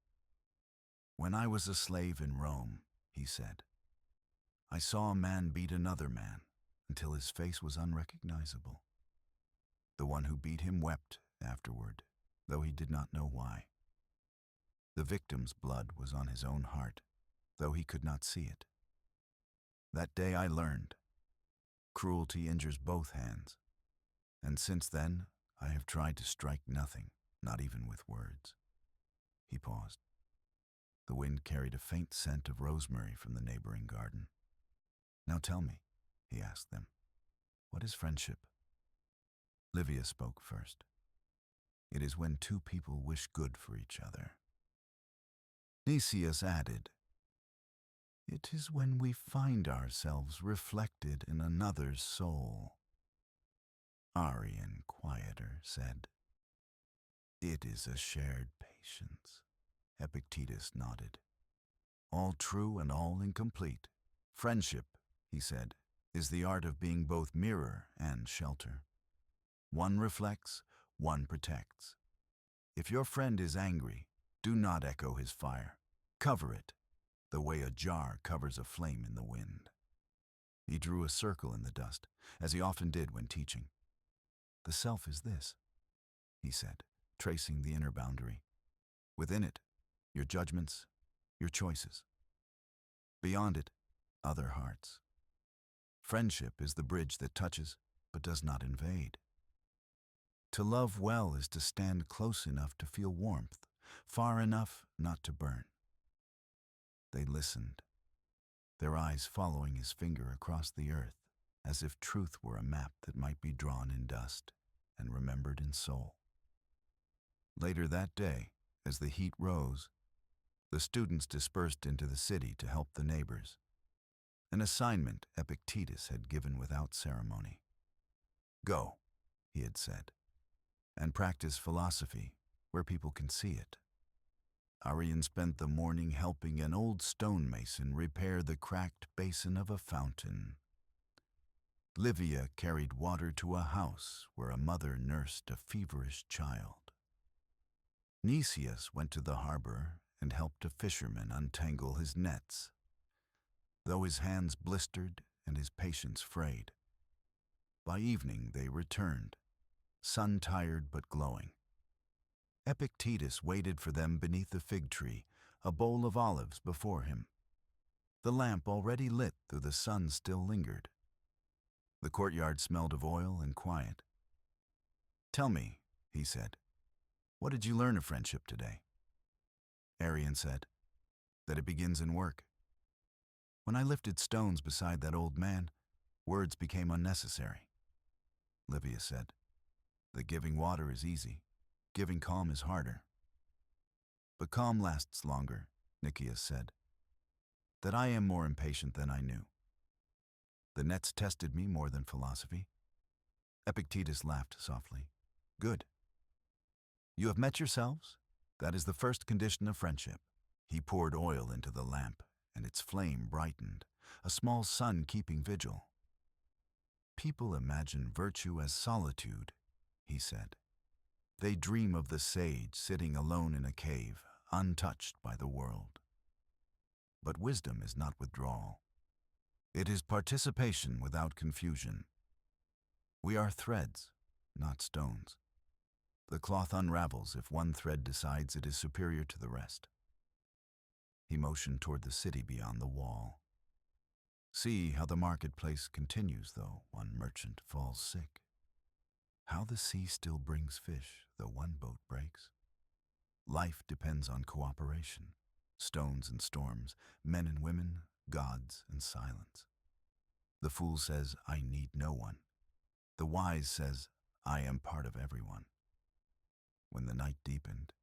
"When I was a slave in Rome," he said, "I saw a man beat another man until his face was unrecognizable. The one who beat him wept afterward, though he did not know why. The victim's blood was on his own heart, though he could not see it. That day I learned, cruelty injures both hands, and since then I have tried to strike nothing, not even with words." He paused. The wind carried a faint scent of rosemary from the neighboring garden. "Now tell me," he asked them, "what is friendship?" Livia spoke first. "It is when 2 people wish good for each other." Nicias added, "It is when we find ourselves reflected in another's soul." Arion, quieter, said, "It is a shared patience." Epictetus nodded. "All true and all incomplete. Friendship," he said, is the art of being both mirror and shelter. One reflects, one protects. If your friend is angry, do not echo his fire. Cover it, the way a jar covers a flame in the wind. He drew a circle in the dust, as he often did when teaching. The self is this, he said, tracing the inner boundary. Within it, your judgments, your choices. Beyond it, other hearts. Friendship is the bridge that touches, but does not invade. To love well is to stand close enough to feel warmth, far enough not to burn. They listened, their eyes following his finger across the earth, as if truth were a map that might be drawn in dust and remembered in soul. Later that day, as the heat rose, the students dispersed into the city to help the neighbors, an assignment Epictetus had given without ceremony. Go, he had said, and practice philosophy where people can see it. Arian spent the morning helping an old stonemason repair the cracked basin of a fountain. Livia carried water to a house where a mother nursed a feverish child. Nicias went to the harbor and helped a fisherman untangle his nets, though his hands blistered and his patience frayed. By evening they returned, sun-tired but glowing. Epictetus waited for them beneath the fig tree, a bowl of olives before him. The lamp already lit, though the sun still lingered. The courtyard smelled of oil and quiet. "Tell me," he said, "what did you learn of friendship today?" Arian said, "That it begins in work. When I lifted stones beside that old man, words became unnecessary." Livia said, "That giving water is easy, giving calm is harder." "But calm lasts longer," Nicias said. "That I am more impatient than I knew. The nets tested me more than philosophy." Epictetus laughed softly. "Good. You have met yourselves? That is the first condition of friendship." He poured oil into the lamp, and its flame brightened, a small sun keeping vigil. "People imagine virtue as solitude," he said. "They dream of the sage sitting alone in a cave, untouched by the world. But wisdom is not withdrawal. It is participation without confusion. We are threads, not stones. The cloth unravels if one thread decides it is superior to the rest." He motioned toward the city beyond the wall. "See how the marketplace continues, though one merchant falls sick. How the sea still brings fish, though one boat breaks. Life depends on cooperation, stones and storms, men and women, gods and silence. The fool says, 'I need no one.' The wise says, 'I am part of everyone.'" When the night deepened,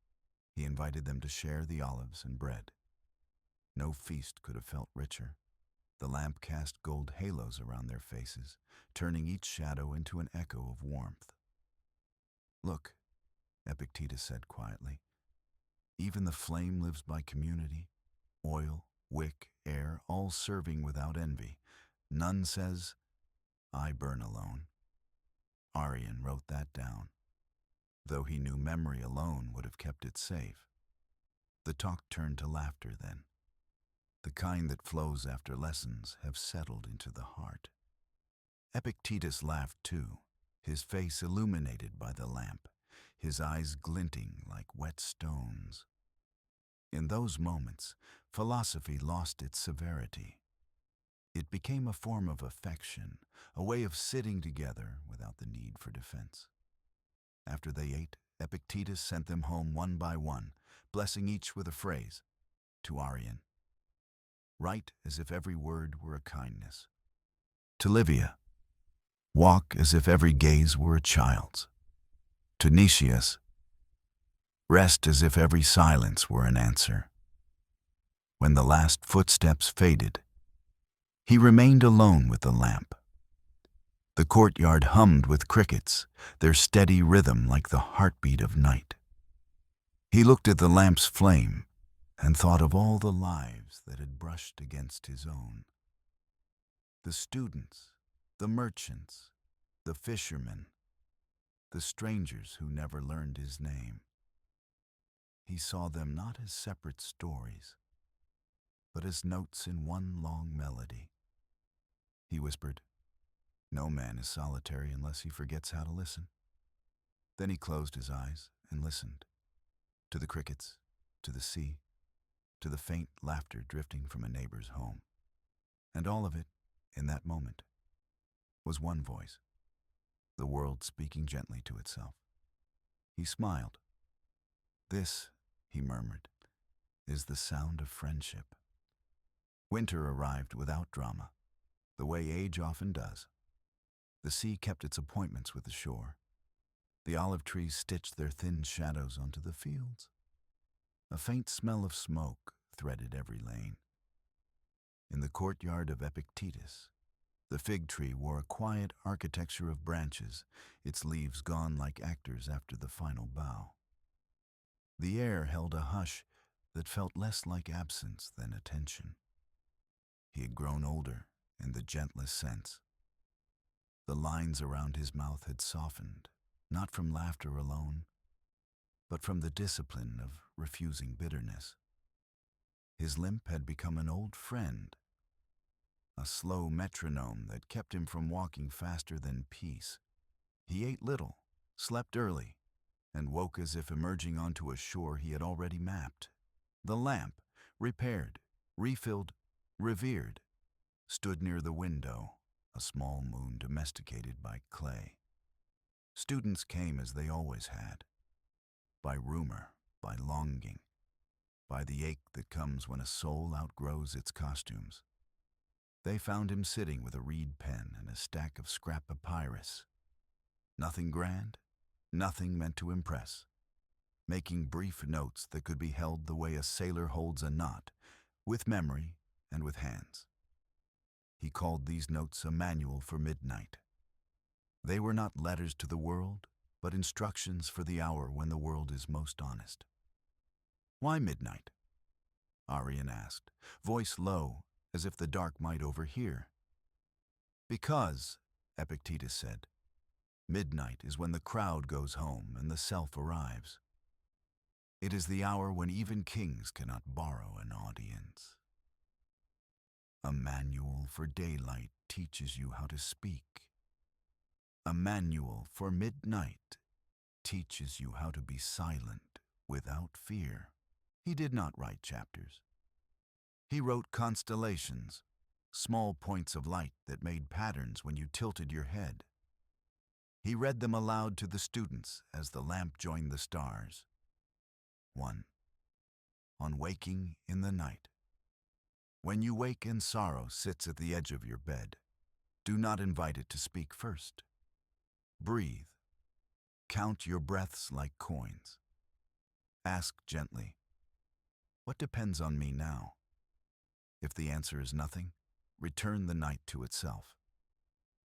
he invited them to share the olives and bread. No feast could have felt richer. The lamp cast gold halos around their faces, turning each shadow into an echo of warmth. "Look," Epictetus said quietly, "even the flame lives by community. Oil, wick, air, all serving without envy. None says, 'I burn alone.'" Arian wrote that down, though he knew memory alone would have kept it safe. The talk turned to laughter then. The kind that flows after lessons have settled into the heart. Epictetus laughed too, his face illuminated by the lamp, his eyes glinting like wet stones. In those moments, philosophy lost its severity. It became a form of affection, a way of sitting together without the need for defense. After they ate, Epictetus sent them home one by one, blessing each with a phrase. To Arian, "Write as if every word were a kindness." To Livia, "Walk as if every gaze were a child's." To Nicias, "Rest as if every silence were an answer." When the last footsteps faded, he remained alone with the lamp. The courtyard hummed with crickets, their steady rhythm like the heartbeat of night. He looked at the lamp's flame and thought of all the lives that had brushed against his own. The students, The merchants, the fishermen, the strangers who never learned his name. He saw them not as separate stories, but as notes in one long melody. He whispered, "No man is solitary unless he forgets how to listen." Then he closed his eyes and listened, to the crickets, to the sea, to the faint laughter drifting from a neighbor's home. And all of it, in that moment, was one voice, the world speaking gently to itself. He smiled. "This," he murmured, "is the sound of friendship." Winter arrived without drama, the way age often does. The sea kept its appointments with the shore. The olive trees stitched their thin shadows onto the fields. A faint smell of smoke threaded every lane. In the courtyard of Epictetus, the fig tree wore a quiet architecture of branches, its leaves gone like actors after the final bow. The air held a hush that felt less like absence than attention. He had grown older in the gentlest sense. The lines around his mouth had softened, not from laughter alone, but from the discipline of refusing bitterness. His limp had become an old friend, a slow metronome that kept him from walking faster than peace. He ate little, slept early, and woke as if emerging onto a shore he had already mapped. The lamp, repaired, refilled, revered, stood near the window, a small moon domesticated by clay. Students came as they always had, by rumor, by longing, by the ache that comes when a soul outgrows its costumes. They found him sitting with a reed pen and a stack of scrap papyrus. Nothing grand, nothing meant to impress, making brief notes that could be held the way a sailor holds a knot, with memory and with hands. He called these notes a manual for midnight. They were not letters to the world, but instructions for the hour when the world is most honest. "Why midnight?" Arian asked, voice low, as if the dark might overhear. "Because," Epictetus said, "midnight is when the crowd goes home and the self arrives. It is the hour when even kings cannot borrow an audience. A manual for daylight teaches you how to speak. A manual for midnight teaches you how to be silent without fear." He did not write chapters. He wrote constellations, small points of light that made patterns when you tilted your head. He read them aloud to the students as the lamp joined the stars. 1. On waking in the night. When you wake and sorrow sits at the edge of your bed, do not invite it to speak first. Breathe. Count your breaths like coins. Ask gently, "What depends on me now?" If the answer is nothing, return the night to itself.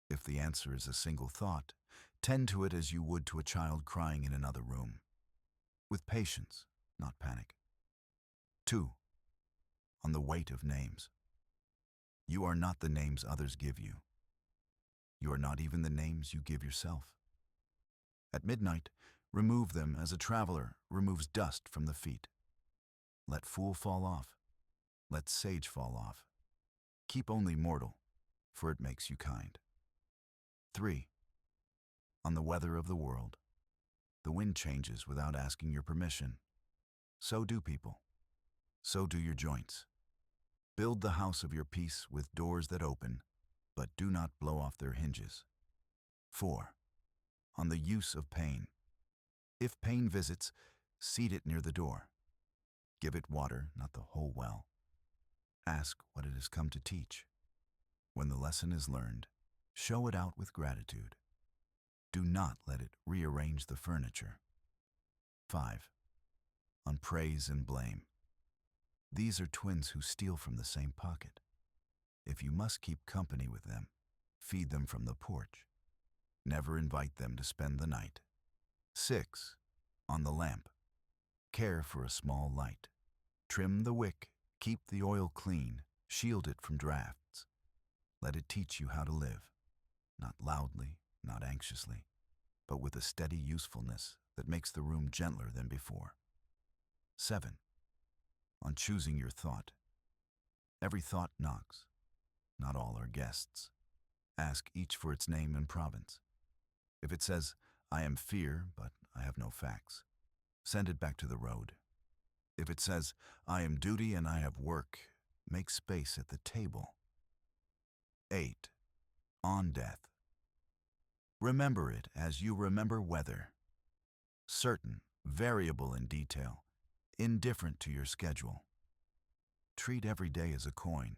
If the answer is a single thought, tend to it as you would to a child crying in another room, with patience, not panic. 2. On the weight of names. You are not the names others give you. You are not even the names you give yourself. At midnight, remove them as a traveler removes dust from the feet. Let fool fall off. Let sage fall off. Keep only mortal, for it makes you kind. 3. On the weather of the world. The wind changes without asking your permission. So do people. So do your joints. Build the house of your peace with doors that open, but do not blow off their hinges. 4. On the use of pain. If pain visits, seat it near the door. Give it water, not the whole well. Ask what it has come to teach. When the lesson is learned, show it out with gratitude. Do not let it rearrange the furniture. 5. On praise and blame. These are twins who steal from the same pocket. If you must keep company with them, feed them from the porch. Never invite them to spend the night. 6. On the lamp. Care for a small light. Trim the wick, keep the oil clean, shield it from drafts. Let it teach you how to live. not loudly, not anxiously, but with a steady usefulness that makes the room gentler than before. 7. On choosing your thought. Every thought knocks. Not all are guests. Ask each for its name and province. If it says, I am fear, but I have no facts, send it back to the road. If it says, I am duty and I have work, make space at the table. 8. On death. Remember it as you remember weather. Certain, variable in detail, indifferent to your schedule. Treat every day as a coin.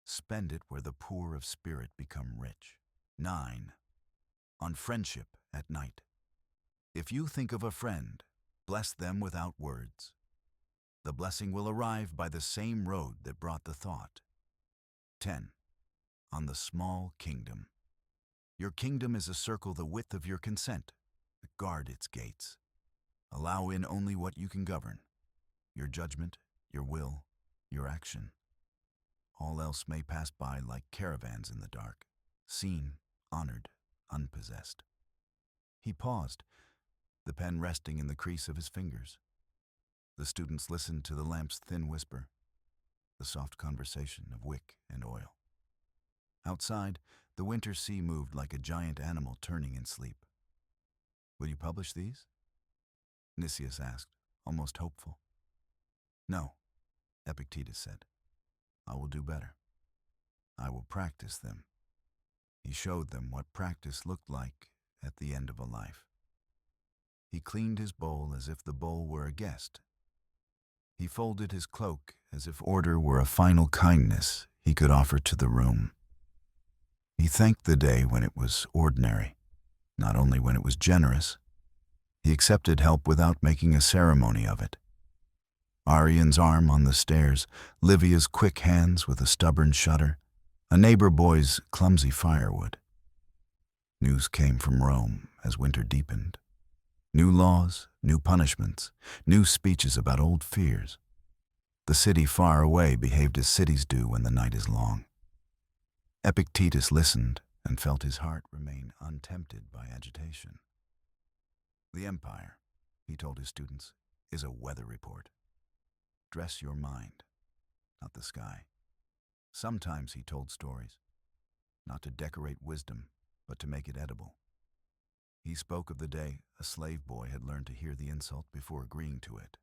Spend it where the poor of spirit become rich. 9. On friendship at night. If you think of a friend, bless them without words. The blessing will arrive by the same road that brought the thought. 10. On the small kingdom. Your kingdom is a circle the width of your consent. Guard its gates. Allow in only what you can govern. Your judgment, your will, your action. All else may pass by like caravans in the dark, seen, honored, unpossessed. He paused, the pen resting in the crease of his fingers. The students listened to the lamp's thin whisper, the soft conversation of wick and oil. Outside, the winter sea moved like a giant animal turning in sleep. Will you publish these? Nicias asked, almost hopeful. No, Epictetus said. I will do better. I will practice them. He showed them what practice looked like at the end of a life. He cleaned his bowl as if the bowl were a guest. He folded his cloak as if order were a final kindness he could offer to the room. He thanked the day when it was ordinary, not only when it was generous. He accepted help without making a ceremony of it. Arian's arm on the stairs, Livia's quick hands with a stubborn shudder, a neighbor boy's clumsy firewood. News came from Rome as winter deepened. New laws, new punishments, new speeches about old fears. The city far away behaved as cities do when the night is long. Epictetus listened and felt his heart remain untempted by agitation. The empire, he told his students, is a weather report. Dress your mind, not the sky. Sometimes he told stories, not to decorate wisdom, but to make it edible. He spoke of the day a slave boy had learned to hear the insult before agreeing to it.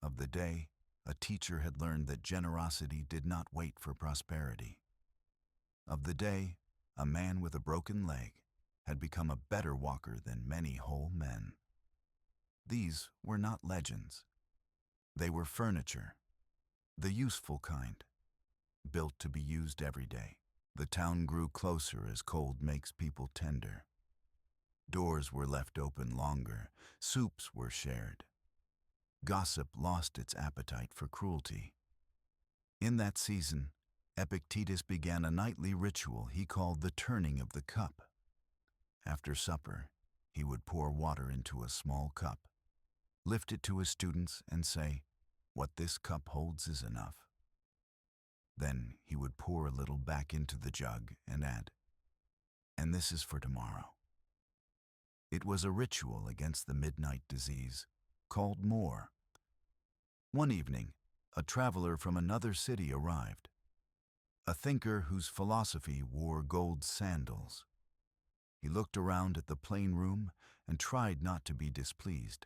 Of the day a teacher had learned that generosity did not wait for prosperity. Of the day a man with a broken leg had become a better walker than many whole men. These were not legends. They were furniture, the useful kind, built to be used every day. The town grew closer as cold makes people tender. Doors were left open longer, soups were shared. Gossip lost its appetite for cruelty. In that season, Epictetus began a nightly ritual he called the turning of the cup. After supper, he would pour water into a small cup, lift it to his students and say, "What this cup holds is enough." Then he would pour a little back into the jug and add, "And this is for tomorrow." It was a ritual against the midnight disease, called more. One evening, a traveler from another city arrived, a thinker whose philosophy wore gold sandals. He looked around at the plain room and tried not to be displeased.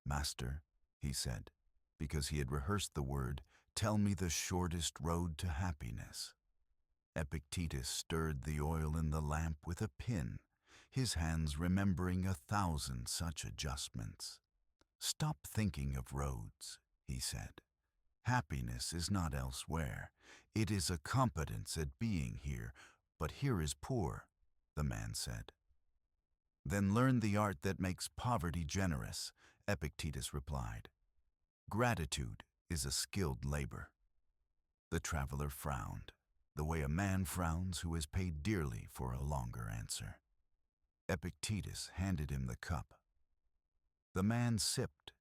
"Master," he said, because he had rehearsed the word, "tell me the shortest road to happiness." Epictetus stirred the oil in the lamp with a pin, his hands remembering 1,000 such adjustments. "Stop thinking of roads," he said. "Happiness is not elsewhere. It is a competence at being here, but here is poor," the man said. "Then learn the art that makes poverty generous," Epictetus replied. "Gratitude is a skilled labor." The traveler frowned, the way a man frowns who has paid dearly for a longer answer. Epictetus handed him the cup. The man sipped,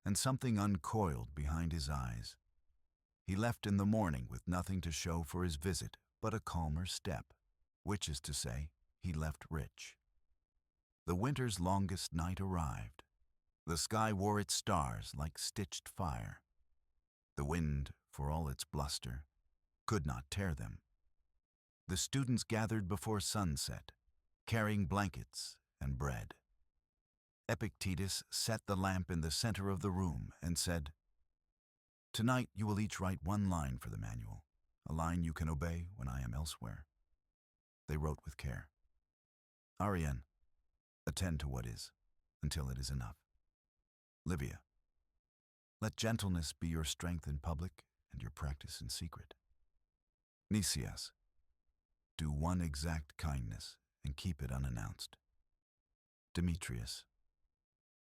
and something uncoiled behind his eyes. He left in the morning with nothing to show for his visit but a calmer step. which is to say, he left rich. The winter's longest night arrived. The sky wore its stars like stitched fire. The wind, for all its bluster, could not tear them. The students gathered before sunset, carrying blankets and bread. Epictetus set the lamp in the center of the room and said, "Tonight you will each write one line for the manual, a line you can obey when I am elsewhere." They wrote with care. Ariane, attend to what is, until it is enough. Livia, let gentleness be your strength in public and your practice in secret. Nicias, do one exact kindness and keep it unannounced. Demetrius,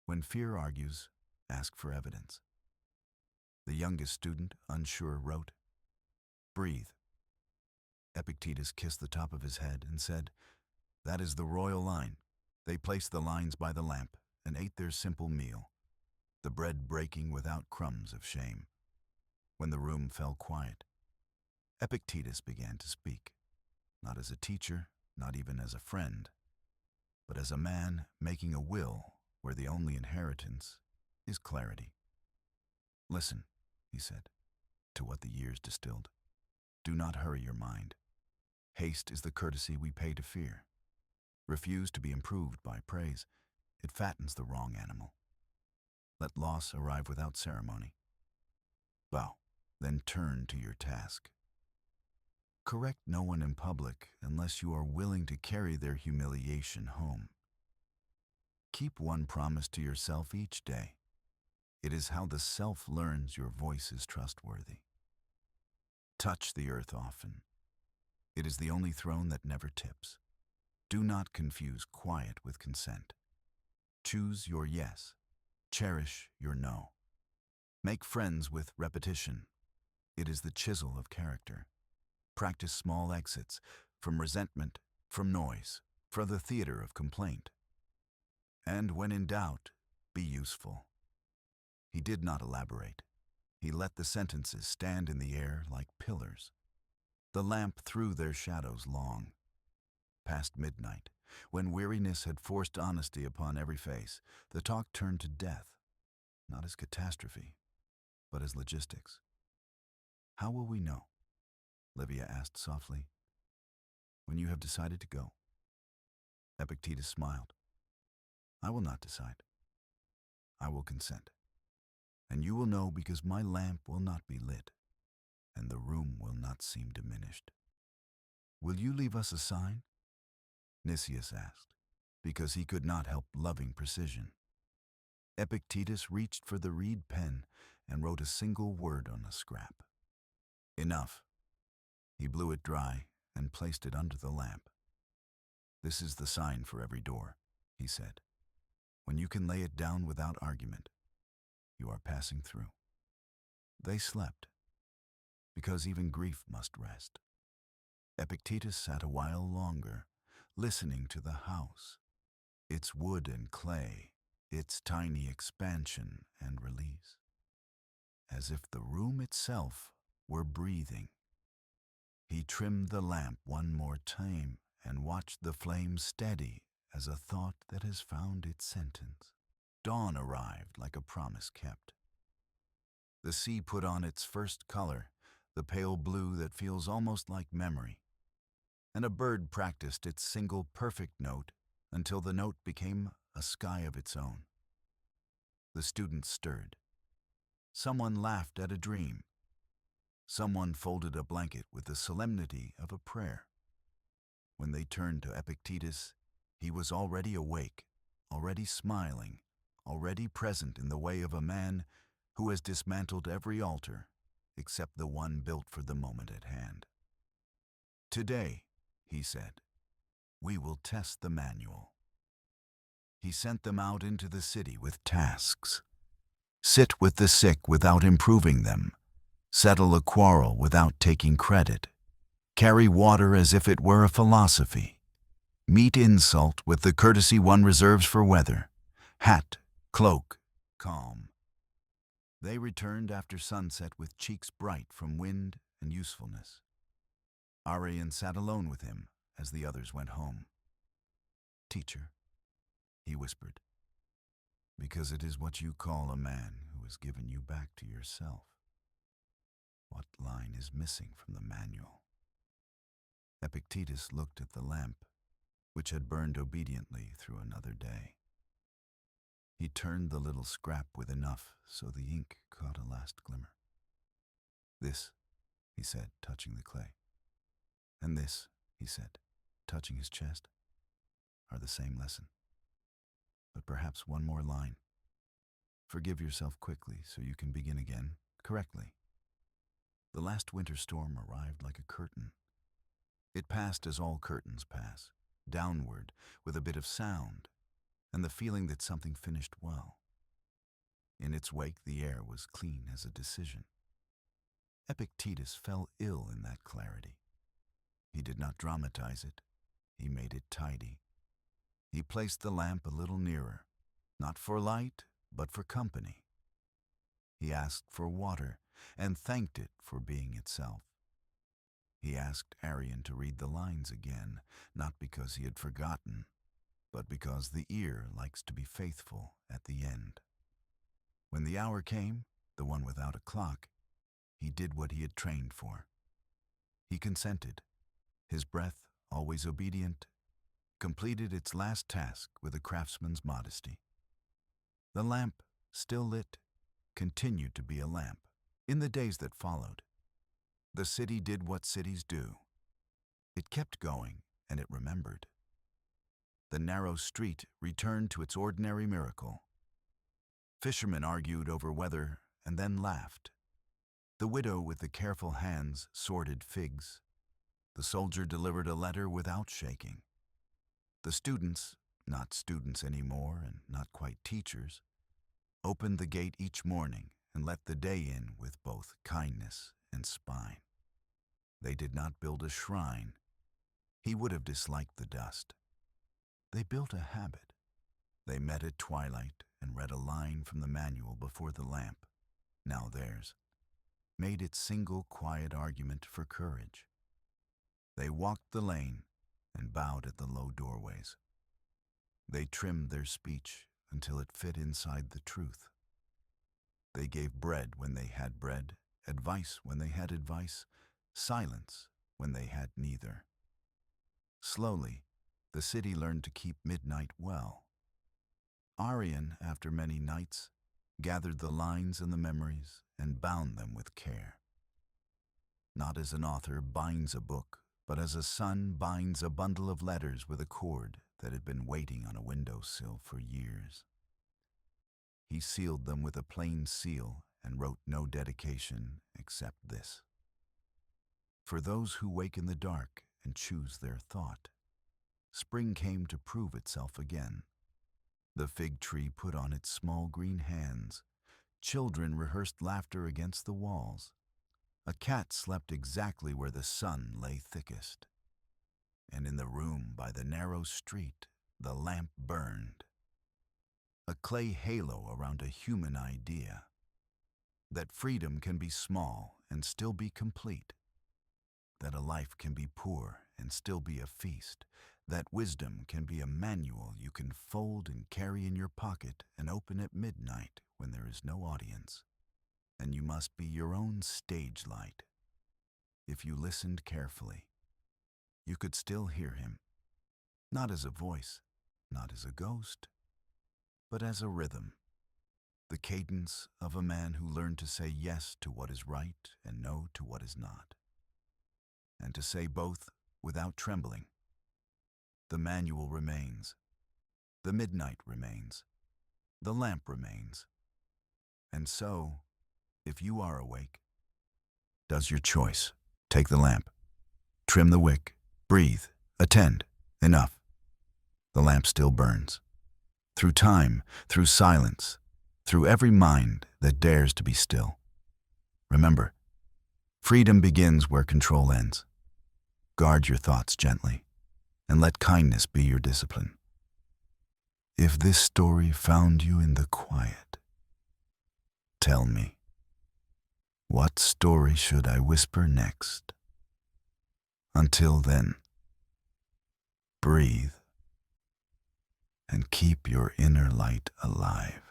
when fear argues, ask for evidence. The youngest student, unsure, wrote, "Breathe." Epictetus kissed the top of his head and said, "That is the royal line." They placed the lines by the lamp and ate their simple meal, the bread breaking without crumbs of shame. When the room fell quiet, Epictetus began to speak, not as a teacher, not even as a friend, but as a man making a will where the only inheritance is clarity. "Listen," he said, "to what the years distilled. Do not hurry your mind. Haste is the courtesy we pay to fear. Refuse to be improved by praise. It fattens the wrong animal. Let loss arrive without ceremony. Bow, then turn to your task. Correct no one in public unless you are willing to carry their humiliation home. Keep one promise to yourself each day. It is how the self learns your voice is trustworthy. Touch the earth often. It is the only throne that never tips. Do not confuse quiet with consent. Choose your yes. Cherish your no. Make friends with repetition. It is the chisel of character. Practice small exits from resentment, from noise, from the theater of complaint. And when in doubt, be useful. He did not elaborate. He let the sentences stand in the air like pillars. The lamp threw their shadows long. Past midnight, when weariness had forced honesty upon every face, the talk turned to death, not as catastrophe, but as logistics. "How will we know?" Livia asked softly. "When you have decided to go." Epictetus smiled. "I will not decide. I will consent. And you will know because my lamp will not be lit, and the room will not seem diminished. Will you leave us a sign?" Nicias asked, because he could not help loving precision. Epictetus reached for the reed pen and wrote a single word on a scrap. "Enough." He blew it dry and placed it under the lamp. "This is the sign for every door," he said. "When you can lay it down without argument, you are passing through." They slept, because even grief must rest. Epictetus sat a while longer, listening to the house, its wood and clay, its tiny expansion and release, as if the room itself were breathing. He trimmed the lamp one more time and watched the flame steady as a thought that has found its sentence. Dawn arrived like a promise kept. The sea put on its first color, the pale blue that feels almost like memory, and a bird practiced its single perfect note until the note became a sky of its own. The students stirred. Someone laughed at a dream. Someone folded a blanket with the solemnity of a prayer. When they turned to Epictetus, he was already awake, already smiling, already present in the way of a man who has dismantled every altar except the one built for the moment at hand. "Today," he said, "we will test the manual." He sent them out into the city with tasks. Sit with the sick without improving them. Settle a quarrel without taking credit. Carry water as if it were a philosophy. Meet insult with the courtesy one reserves for weather. Hat, cloak, calm. They returned after sunset with cheeks bright from wind and usefulness. Ariane sat alone with him as the others went home. "Teacher," he whispered, "because it is what you call a man who has given you back to yourself. What line is missing from the manual?" Epictetus looked at the lamp, which had burned obediently through another day. He turned the little scrap with enough so the ink caught a last glimmer. "This," he said, touching the clay. "And this," he said, touching his chest, "are the same lesson. But perhaps one more line. Forgive yourself quickly so you can begin again correctly." The last winter storm arrived like a curtain. It passed as all curtains pass, downward, with a bit of sound, and the feeling that something finished well. In its wake, the air was clean as a decision. Epictetus fell ill in that clarity. He did not dramatize it. He made it tidy. He placed the lamp a little nearer, not for light, but for company. He asked for water and thanked it for being itself. He asked Arion to read the lines again, not because he had forgotten, but because the ear likes to be faithful at the end. When the hour came, the one without a clock, he did what he had trained for. He consented. His breath, always obedient, completed its last task with a craftsman's modesty. The lamp, still lit, continued to be a lamp. In the days that followed, the city did what cities do. It kept going, and it remembered. The narrow street returned to its ordinary miracle. Fishermen argued over weather and then laughed. The widow with the careful hands sorted figs. The soldier delivered a letter without shaking. The students, not students anymore and not quite teachers, opened the gate each morning and let the day in with both kindness and spine. They did not build a shrine. He would have disliked the dust. They built a habit. They met at twilight and read a line from the manual before the lamp, now theirs, made its single quiet argument for courage. They walked the lane and bowed at the low doorways. They trimmed their speech until it fit inside the truth. They gave bread when they had bread, advice when they had advice, silence when they had neither. Slowly, the city learned to keep midnight well. Arion, after many nights, gathered the lines and the memories and bound them with care. Not as an author binds a book, but as a son binds a bundle of letters with a cord that had been waiting on a windowsill for years. He sealed them with a plain seal and wrote no dedication except this: "For those who wake in the dark and choose their thought, spring came to prove itself again. The fig tree put on its small green hands. Children rehearsed laughter against the walls. A cat slept exactly where the sun lay thickest. And in the room by the narrow street, the lamp burned. A clay halo around a human idea. That freedom can be small and still be complete. That a life can be poor and still be a feast. That wisdom can be a manual you can fold and carry in your pocket and open at midnight when there is no audience. And you must be your own stage light. If you listened carefully, you could still hear him, not as a voice, not as a ghost, but as a rhythm, the cadence of a man who learned to say yes to what is right and no to what is not, and to say both without trembling. The manual remains. The midnight remains. The lamp remains. And so, if you are awake, does your choice. Take the lamp. Trim the wick. Breathe. Attend. Enough. The lamp still burns. Through time, through silence, through every mind that dares to be still. Remember, freedom begins where control ends. Guard your thoughts gently, and let kindness be your discipline. If this story found you in the quiet, tell me, what story should I whisper next? Until then, breathe, and keep your inner light alive.